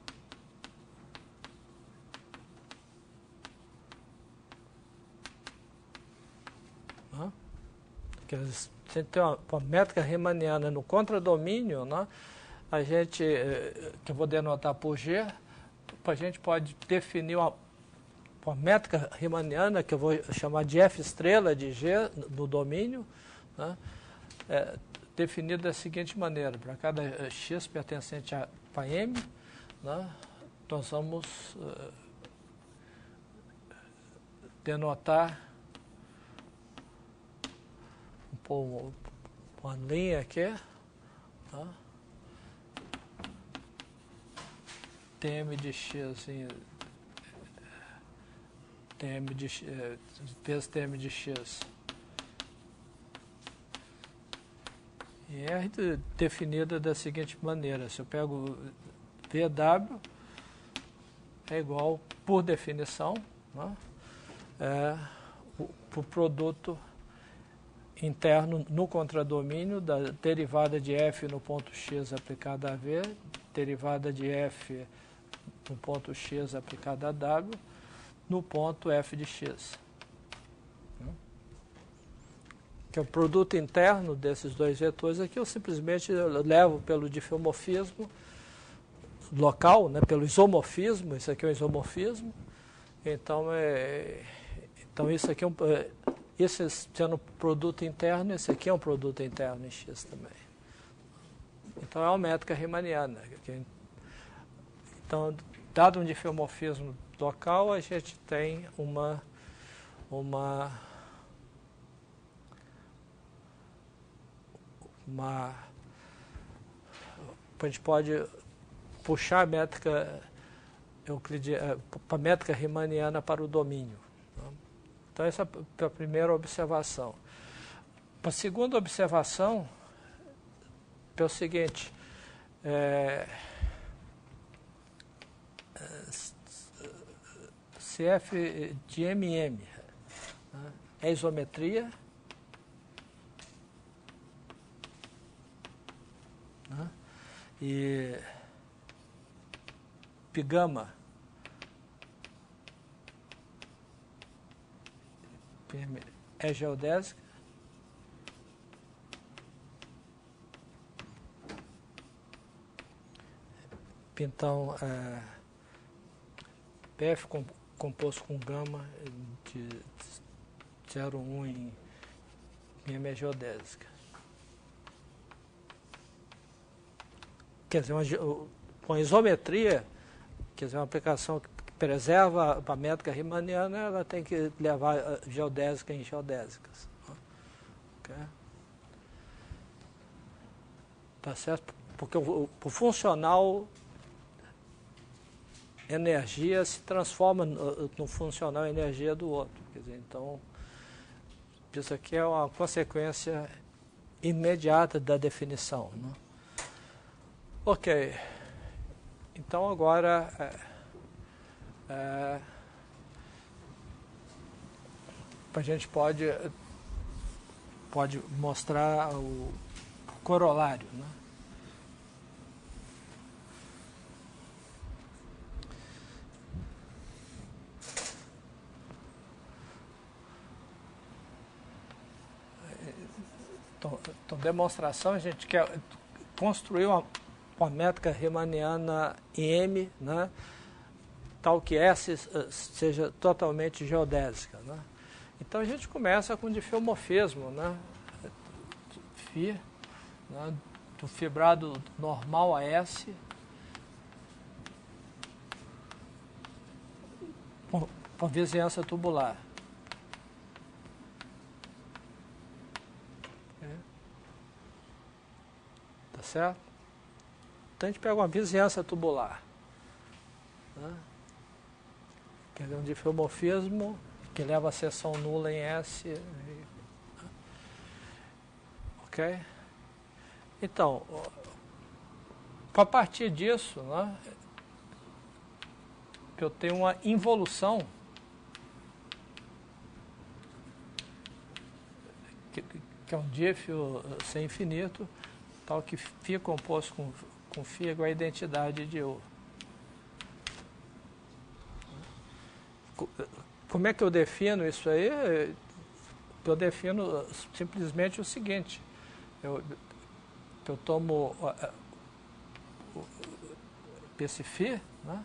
que você tem uma métrica riemanniana no contradomínio, né? A gente, que eu vou denotar por G, a gente pode definir uma métrica riemanniana, que eu vou chamar de F estrela de G no domínio, né? Definido da seguinte maneira: para cada x pertencente a M, né, nós vamos denotar uma linha aqui, tá? Tm de x vezes Tm de x. E R definida da seguinte maneira: se eu pego VW, é igual, por definição, né, o produto interno no contradomínio da derivada de F no ponto X aplicada a V, derivada de F no ponto X aplicada a W, no ponto F de X. Que é o produto interno desses dois vetores aqui, eu simplesmente levo pelo diffeomorfismo local, né, pelo isomorfismo. Isso aqui é um isomorfismo. Então, isso aqui esse sendo produto interno, esse aqui é um produto interno em X também. Então, é uma métrica riemanniana. Então, dado um diffeomorfismo local, a gente tem a gente pode puxar a métrica euclidiana, a métrica riemanniana para o domínio. Então, essa é a primeira observação. A segunda observação é o seguinte: se F de MM, né, é isometria, né, e π gama é geodésica, então PF composto com gama de 0,1 em M é geodésica. Quer dizer, com isometria, quer dizer, uma aplicação que preserva a métrica riemanniana, ela tem que levar geodésica em geodésicas. Okay? Tá certo? Porque o funcional energia se transforma no funcional energia do outro. Quer dizer, então, isso aqui é uma consequência imediata da definição, né? Ok. Então, agora, a gente pode mostrar o corolário, né? Então, demonstração, a gente quer construir uma métrica riemanniana em M, né, tal que S seja totalmente geodésica, né? Então a gente começa com diffeomorfismo, né, φ, né, do fibrado normal a S, com a vizinhança tubular. Tá certo? Então a gente pega uma vizinhança tubular, né? Quer dizer, um diffeomorfismo que leva a seção nula em S. Ok? Então, a partir disso, né, eu tenho uma involução que é um dífio sem infinito, tal que φ composto com φ igual a identidade de U. Como é que eu defino isso aí? Eu defino simplesmente o seguinte: eu tomo esse φ, né?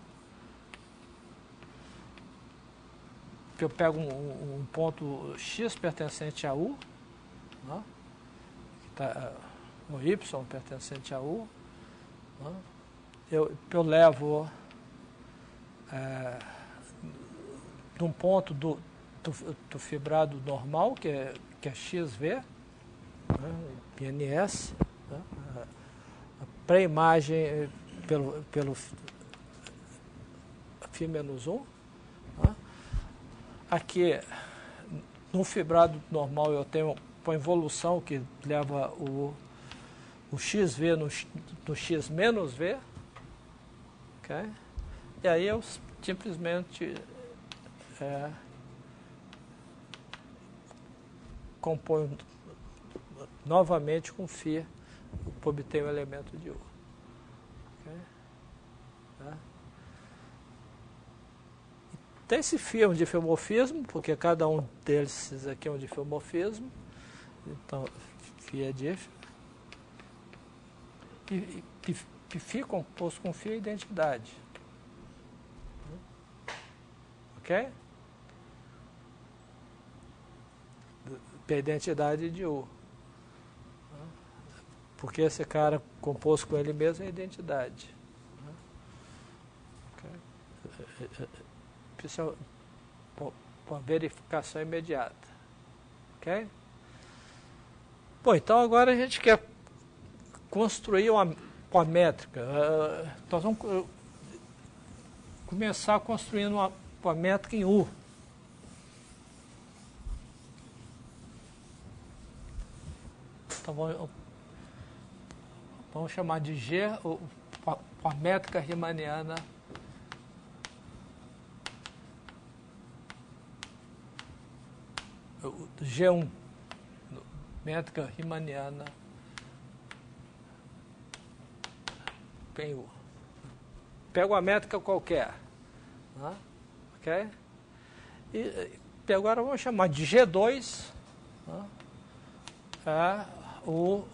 Eu pego um ponto x pertencente a U, né? Que tá, o y pertencente a U, né? Eu levo de um ponto do fibrado normal, que é XV, né, PNS, né, a pré-imagem pelo φ-1. Né. Aqui, no fibrado normal, eu tenho uma involução que leva o XV no X menos V. Okay? E aí eu simplesmente componho novamente com φ para obter o elemento de U. Okay? Tá? Então esse φ é um diffeomorfismo, porque cada um deles aqui é um diffeomorfismo. Então, φ é diff. E φ composto com φ é identidade. Ok? A identidade de U. Porque esse cara composto com ele mesmo é identidade. Okay? Isso é uma verificação imediata. Ok? Bom, então agora a gente quer construir uma métrica. Nós vamos começar construindo uma métrica em U. Então vamos chamar de G, a métrica riemanniana G1, métrica riemanniana em U. Pego uma métrica qualquer, né? Ok? E agora vamos chamar de G2, né? O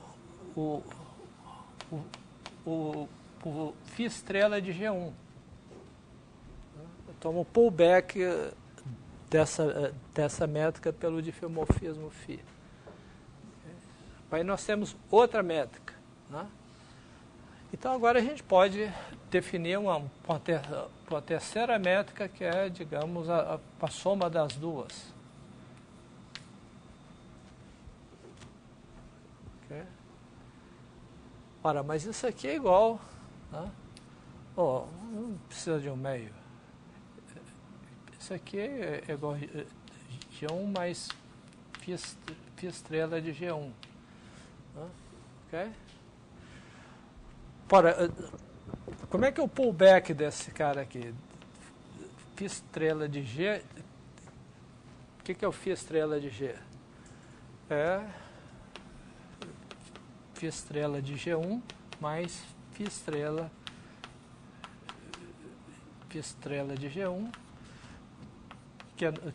φ estrela de G1. Eu tomo o pullback dessa métrica pelo diffeomorfismo φ. Aí nós temos outra métrica, né? Então agora a gente pode definir uma terceira métrica que é, digamos, a soma das duas. Okay? Ora, mas isso aqui é igual, né? Oh, não precisa de um meio. Isso aqui é igual a G1 mais φ estrela de G1. Né? Ok? Ora, como é que é o pullback desse cara aqui? Φ estrela de G que é o φ estrela de G? É φ estrela de G1 mais φ estrela de G1,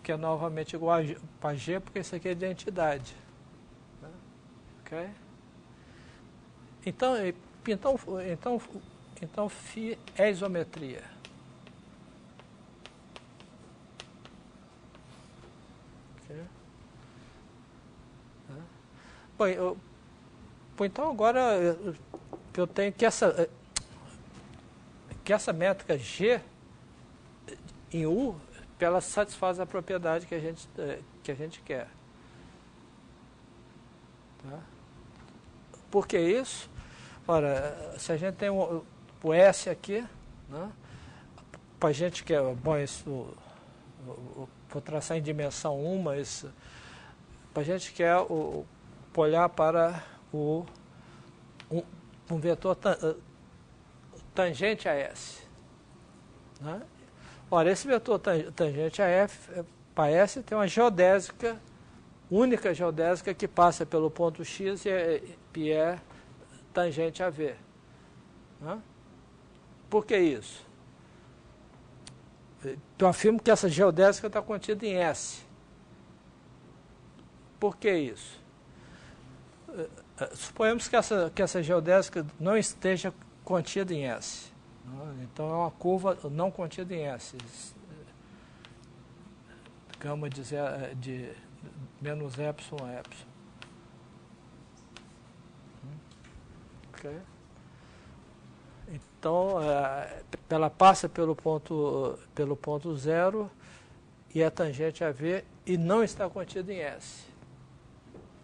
que é novamente igual a G, porque isso aqui é identidade. Ok? Então φ é isometria. Okay? Bom, então agora eu tenho que essa métrica G em U, ela satisfaz a propriedade que a gente quer. Tá? Por que isso? Ora, se a gente tem o S aqui, né, para a gente quer, bom, isso, vou traçar em dimensão 1, mas para a gente quer olhar para um vetor tangente a S. Né? Ora, esse vetor tangente a F, para S, tem uma geodésica, única geodésica que passa pelo ponto X e é tangente a V. Né? Por que isso? Eu afirmo que essa geodésica está contida em S. Por que isso? Suponhamos que essa geodésica não esteja contida em S. Então é uma curva não contida em S. Gama de menos epsilon a epsilon. Okay. Então ela passa pelo ponto 0 e é tangente a V e não está contida em S.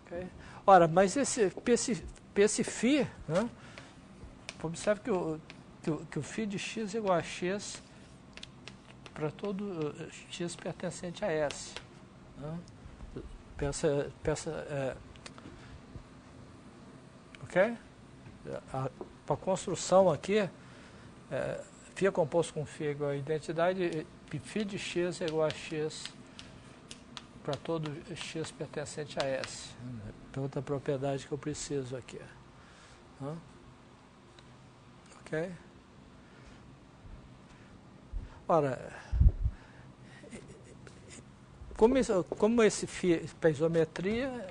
Okay. Ora, mas esse φ, né, observe que o φ de x é igual a x para todo x pertencente a S. Né? Ok? Para a construção aqui, φ é composto com φ igual a identidade, e φ de x é igual a x para todo x pertencente a S. Outra propriedade que eu preciso aqui. Ok? Ora, como esse φ para isometria,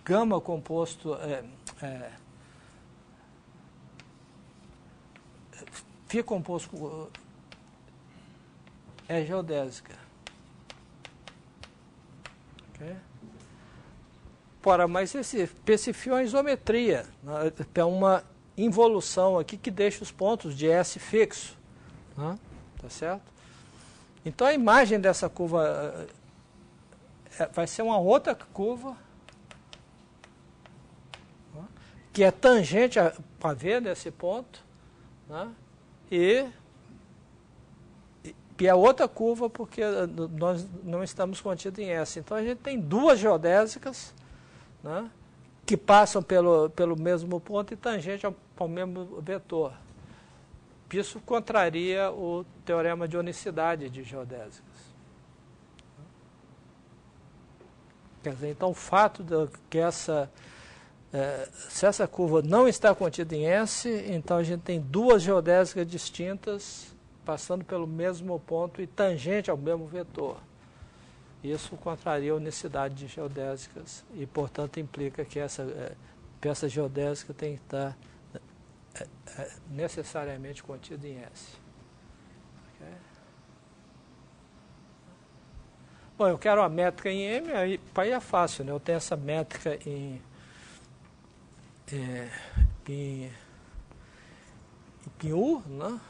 gama composto φ composto é geodésica. Okay? Ora, mas esse φ é uma isometria, né? É uma involução aqui que deixa os pontos de S fixo. Né? Tá certo? Então a imagem dessa curva vai ser uma outra curva, né, que é tangente para V nesse ponto, né, e é outra curva porque nós não estamos contidos em S. Então a gente tem duas geodésicas, né, que passam pelo mesmo ponto e tangente ao mesmo vetor. Isso contraria o teorema de unicidade de geodésicas. Quer dizer, então o fato de que se essa curva não está contida em S, então a gente tem duas geodésicas distintas passando pelo mesmo ponto e tangente ao mesmo vetor. Isso contraria a unicidade de geodésicas e, portanto, implica que essa peça geodésica tem que estar necessariamente contido em S. Okay. Bom, eu quero uma métrica em M, aí é fácil, né? Eu tenho essa métrica em U, né?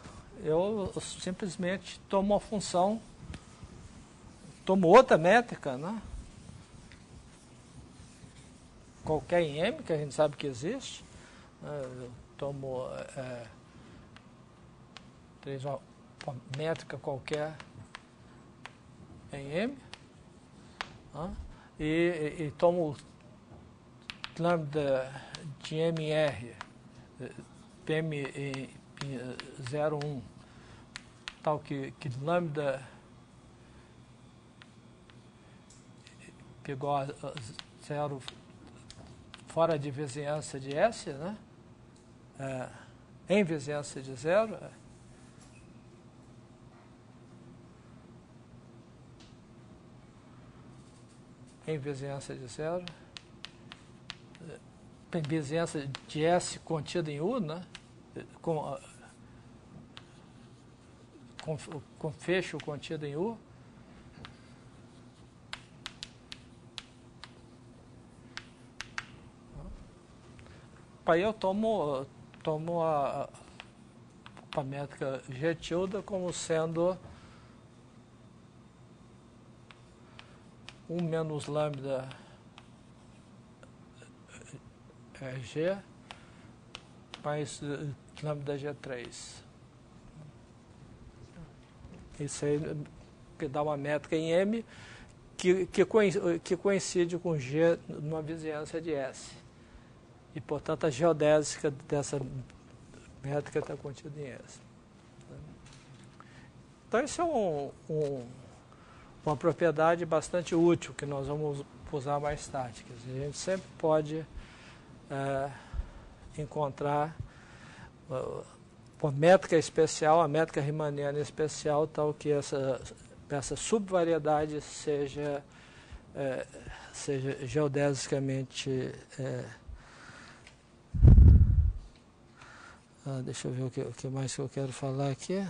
Eu simplesmente tomo uma função, tomo outra métrica, né? Qualquer em M, que a gente sabe que existe, né? Eu tomo uma métrica qualquer em M, né? E tomo lambda de MR, PM em 0,1, tal que lambda que é igual a zero fora de vizinhança de S, né? Em vizinhança de zero. Em vizinhança de zero. Tem vizinhança de S contida em U, né? Com fecho contido em U. Aí eu tomo a métrica G tilde como sendo 1 menos lambda G mais lambda G3. Isso aí que dá uma métrica em M que coincide com G numa vizinhança de S. E, portanto, a geodésica dessa métrica está contida em S. Então, isso é uma propriedade bastante útil que nós vamos usar mais tarde. Quer dizer, a gente sempre pode encontrar uma métrica especial, a métrica riemanniana especial, tal que essa subvariedade seja geodesicamente... deixa eu ver o que mais que eu quero falar aqui.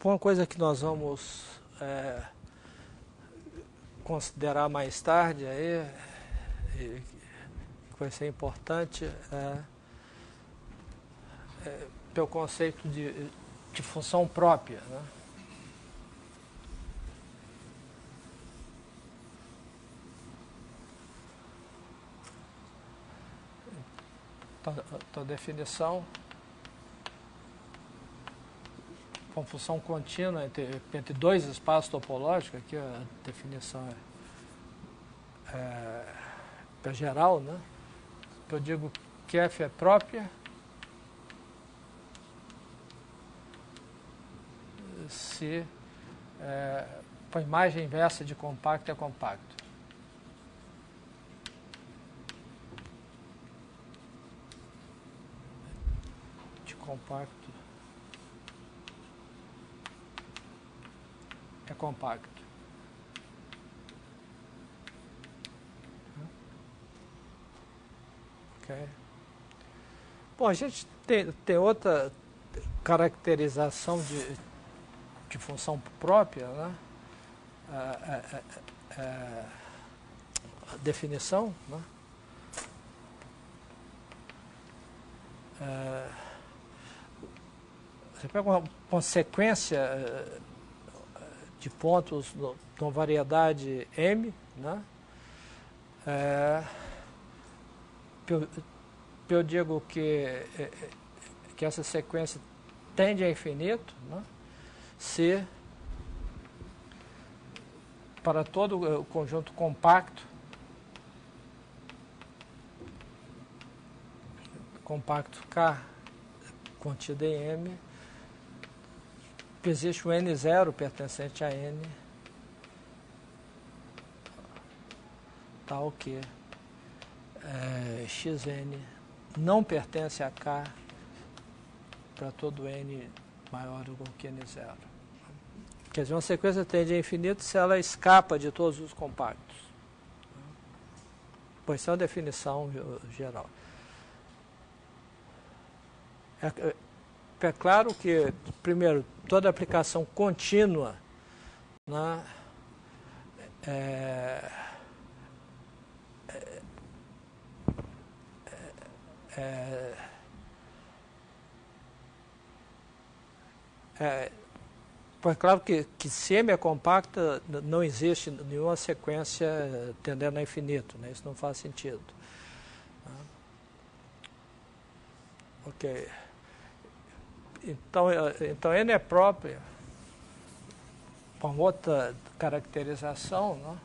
Uma coisa que nós vamos considerar mais tarde aí, que vai ser importante, pelo conceito de função própria, né? Então, a definição, uma função contínua entre dois espaços topológicos, aqui a definição é geral, né? Eu digo que F é própria se a imagem inversa de compacto é compacto. De compacto é compacto. Ok. Bom, a gente tem outra caracterização de função própria, né? A definição, né? Você pega uma sequência de pontos de uma variedade M, né? Eu digo que essa sequência tende a infinito, né? Se para todo o conjunto compacto K contido em M, existe um N0 pertencente a N, tal que Xn não pertence a K para todo N maior ou igual que N0. Quer dizer, uma sequência tende a infinito se ela escapa de todos os compactos. Posição é definição geral. É claro que, primeiro, toda aplicação contínua, né, é claro que se M é compacta, não existe nenhuma sequência tendendo a infinito, né? Isso não faz sentido. Ok. Então N é própria, com outra caracterização, né?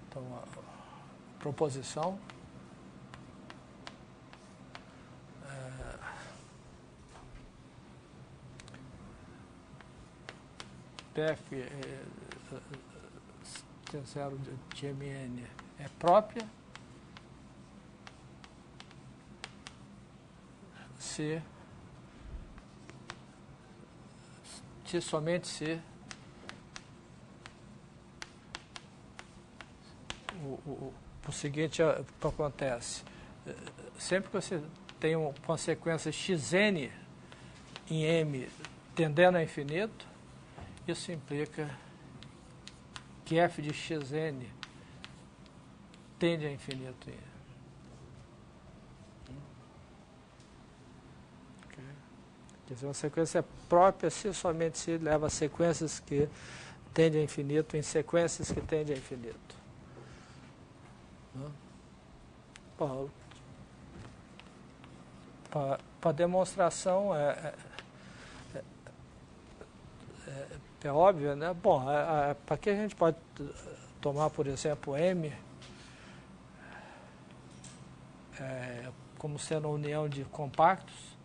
Então, a proposição PF T0 de Mn é própria se somente se o seguinte acontece. Sempre que você tem uma consequência xn em M tendendo a infinito, isso implica que f de xn tende a infinito em M. Okay. Quer dizer, uma sequência própria se somente se leva a sequências que tendem a infinito em sequências que tendem a infinito. Para demonstração é óbvio, né? Bom, para que a gente pode tomar, por exemplo, M como sendo a união de compactos.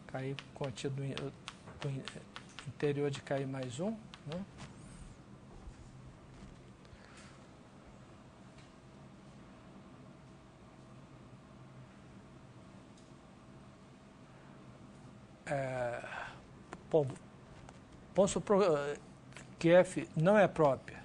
Cair contido do interior de K mais 1, né? Bom, vamos supor que F não é própria.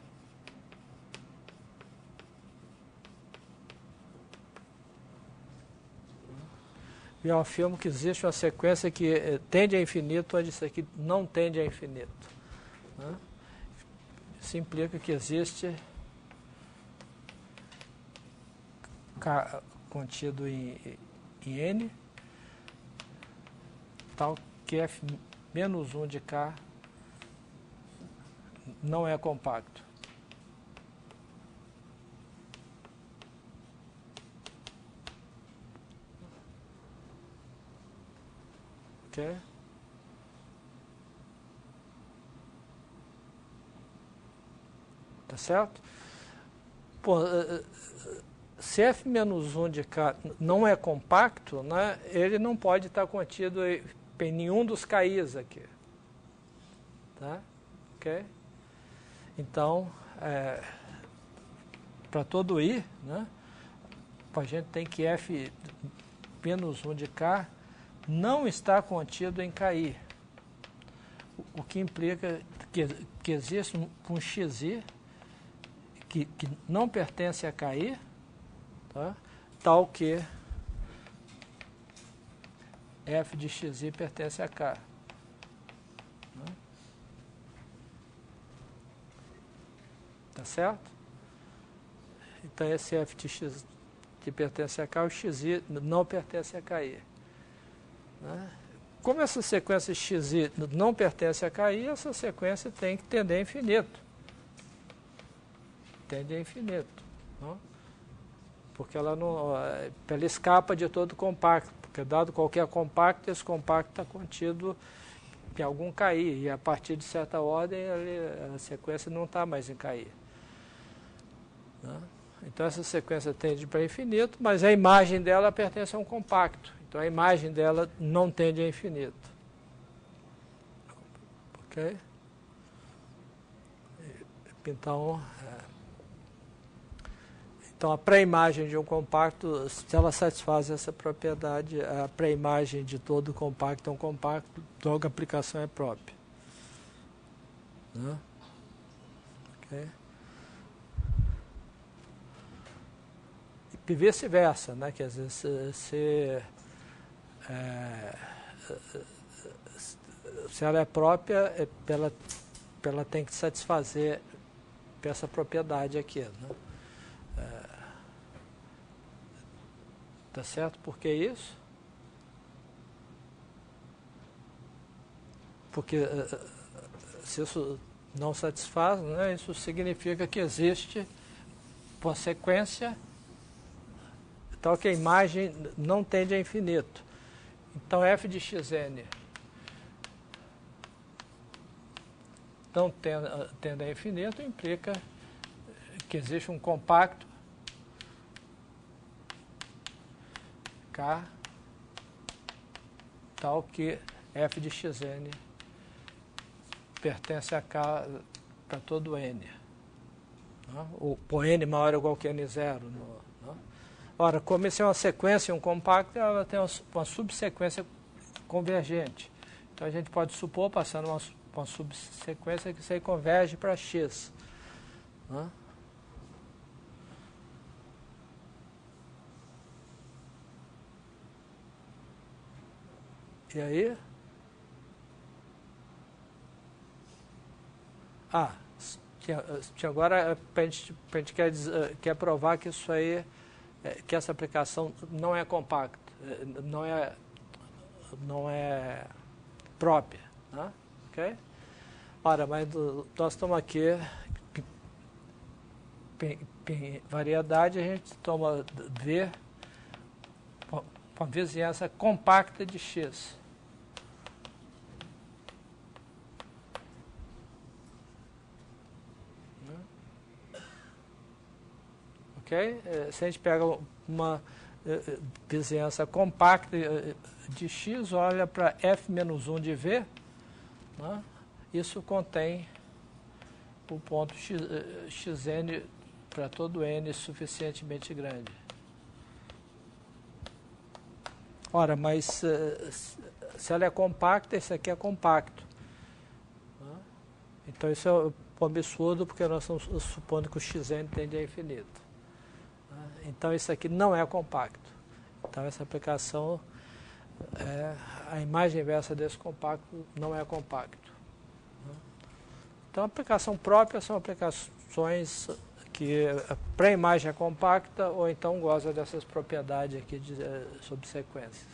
E eu afirmo que existe uma sequência que tende a infinito, onde isso aqui não tende a infinito. Né? Isso implica que existe K contido em N, tal que F menos 1 de K não é compacto. Ok? Tá certo? Pô, se F menos 1 de K não é compacto, né, ele não pode estar contido em nenhum dos KIs aqui. Tá? Ok? Então, para todo I, né, a gente tem que F menos 1 de K não está contido em KI. O que implica que existe um XI que não pertence a KI, tá? Tal que F de XI pertence a K. Né? Tá certo? Então, esse F de X que pertence a K, o XI não pertence a KI. Né? Como essa sequência XI não pertence a KI, essa sequência tem que tender a infinito. Tende a infinito. Não? Porque ela escapa de todo compacto. Porque dado qualquer compacto, esse compacto está contido em algum KI. E a partir de certa ordem, a sequência não está mais em KI. Né? Então, essa sequência tende para infinito, mas a imagem dela pertence a um compacto. Então, a imagem dela não tende a infinito. Ok? Então, Então, a pré-imagem de um compacto, se ela satisfaz essa propriedade, a pré-imagem de todo compacto é um compacto, logo a aplicação é própria. Né? Okay. E vice-versa, né? Que às vezes se ela é própria, ela tem que satisfazer essa propriedade aqui. Né? Tá certo? Por que isso? Porque se isso não satisfaz, né, isso significa que existe uma sequência tal que a imagem não tende a infinito. Então, f de xn não tende a infinito implica que existe um compacto K tal que f de xn pertence a K para todo N. Né? Ou por N maior ou igual que N0. Né? Ora, como isso é uma sequência, um compacto, ela tem uma subsequência convergente. Então a gente pode supor, passando uma subsequência, que isso aí converge para X. Né? E aí? Que agora a gente quer provar que isso aí, que essa aplicação não é compacta, não é própria. Né? Okay? Ora, mas nós estamos aqui, variedade, a gente toma V com a vizinhança compacta de X. Okay? Se a gente pega uma vizinhança compacta de X, olha para f-1 de V, né? Isso contém o ponto xn para todo n suficientemente grande. Ora, mas se ela é compacta, isso aqui é compacto. Né? Então isso é um absurdo, porque nós estamos supondo que o xn tende a infinito. Então, isso aqui não é compacto. Então, essa aplicação, a imagem inversa desse compacto não é compacto. Então, a aplicação própria são aplicações que a pré-imagem é compacta ou então goza dessas propriedades aqui de subsequências.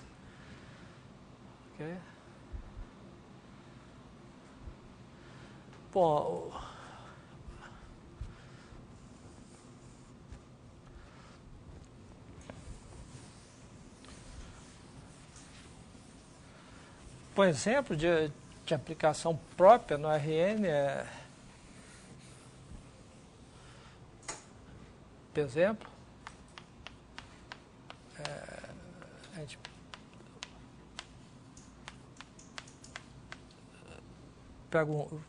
Okay? Bom, por exemplo, de aplicação própria no RN por exemplo, a gente pega um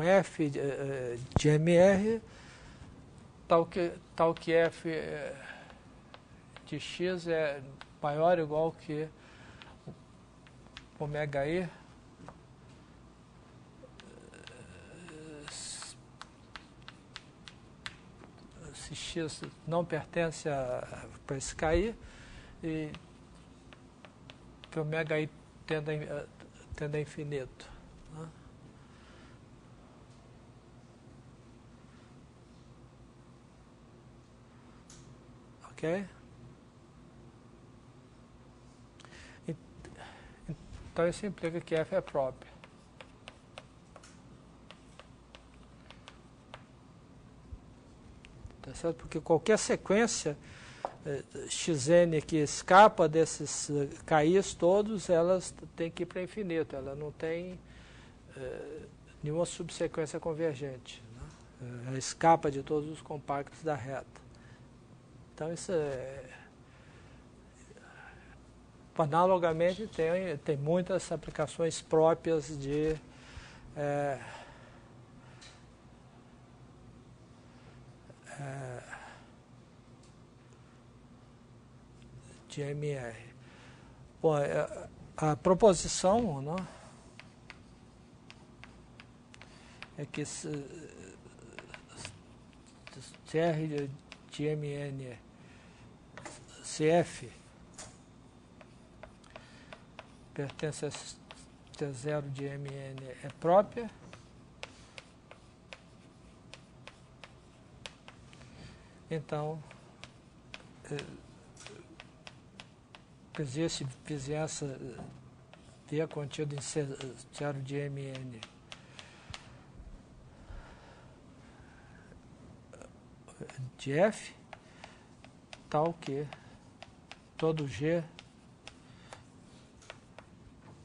F de MR, tal que F de X é maior ou igual que ômega I se X não pertence para esse KI e que ômega I tende a infinito. Né? Ok? Então, isso implica que F é próprio. Tá certo? Porque qualquer sequência xn que escapa desses KIs todos, elas têm que ir para infinito. Ela não tem nenhuma subsequência convergente. Né? Ela escapa de todos os compactos da reta. Então, isso analogamente, tem muitas aplicações próprias de de MR. Bom, a proposição, não, é que se R de MN CF pertence a T0 de MN é própria, então existe vizinhança D contida em C0 de MN de F, tal que todo G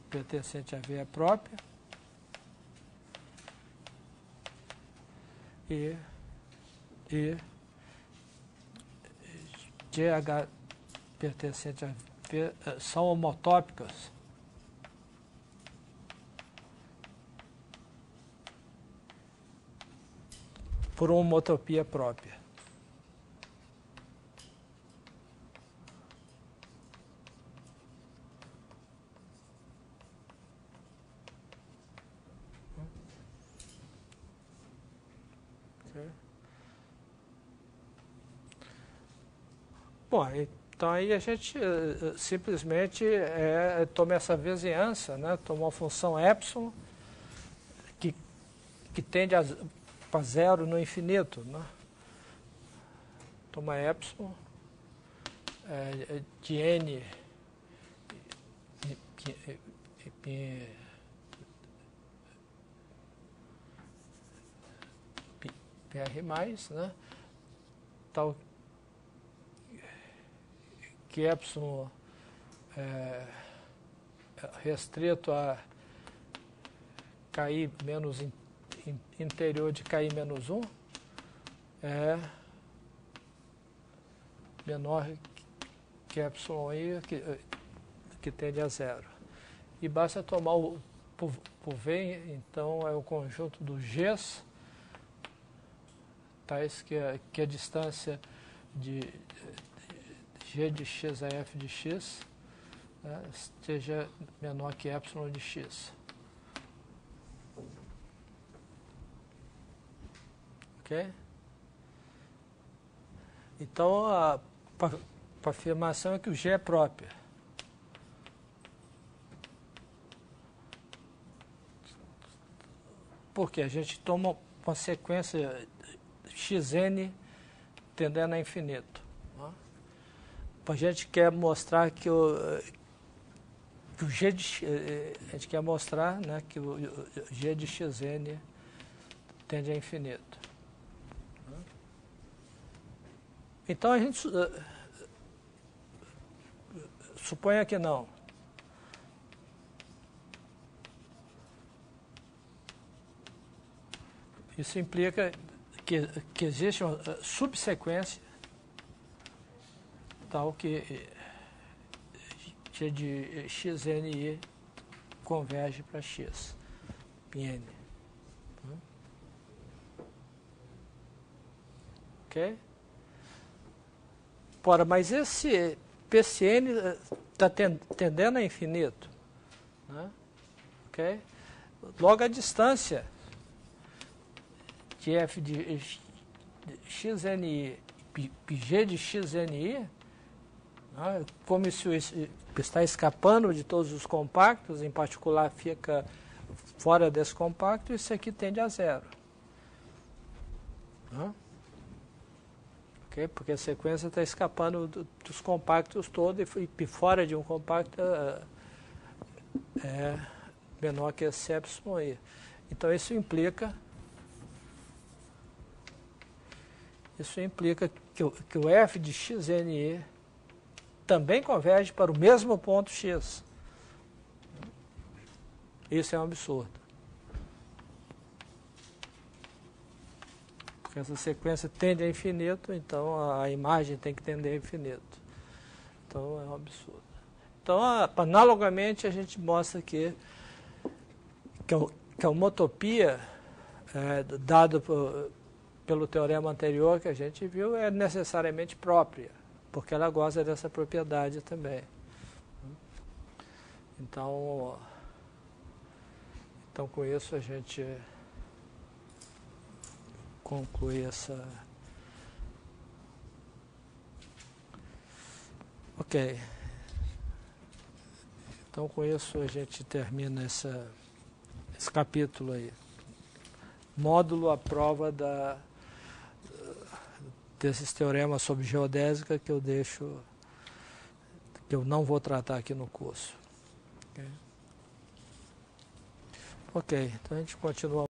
pertencente a V é própria e GH pertencente a V são homotópicas por uma homotopia própria. Bom, então aí a gente simplesmente toma essa vizinhança, né? Toma uma função epsilon que tende para zero no infinito, né? Toma epsilon de n PR+, né? Tal que epsilon restrito a KI menos interior de KI menos 1 é menor que epsilon I que tende a zero. E basta tomar por V, então é o conjunto dos Gs, tais que a distância de G de x a f de x, né, esteja menor que epsilon de x. Ok? Então, a afirmação é que o G é próprio. Porque a gente toma uma sequência xn tendendo a infinito. A gente quer mostrar que o G de, a gente quer mostrar, né, que o G de xn tende a infinito. Então a gente suponha que não. Isso implica que existe uma subsequência tal que G de xni converge para x em n. Ok? Ora, mas esse PCN está tendendo a infinito. Né? Ok? Logo a distância de f de xni G de xni, né? Como isso está escapando de todos os compactos, em particular fica fora desse compacto, isso aqui tende a zero. Né? Okay? Porque a sequência está escapando dos compactos todos e fora de um compacto é menor que esse epsilon i. Então isso implica que o f de xni também converge para o mesmo ponto x. Isso é um absurdo. Porque essa sequência tende a infinito, então a imagem tem que tender a infinito. Então é um absurdo. Então, analogamente, a gente mostra que a homotopia dada pelo teorema anterior que a gente viu é necessariamente própria, porque ela goza dessa propriedade também. Então com isso a gente conclui essa... Ok. Então com isso a gente termina esse capítulo aí. Módulo à prova desses teoremas sobre geodésica que eu não vou tratar aqui no curso. Ok, então a gente continua.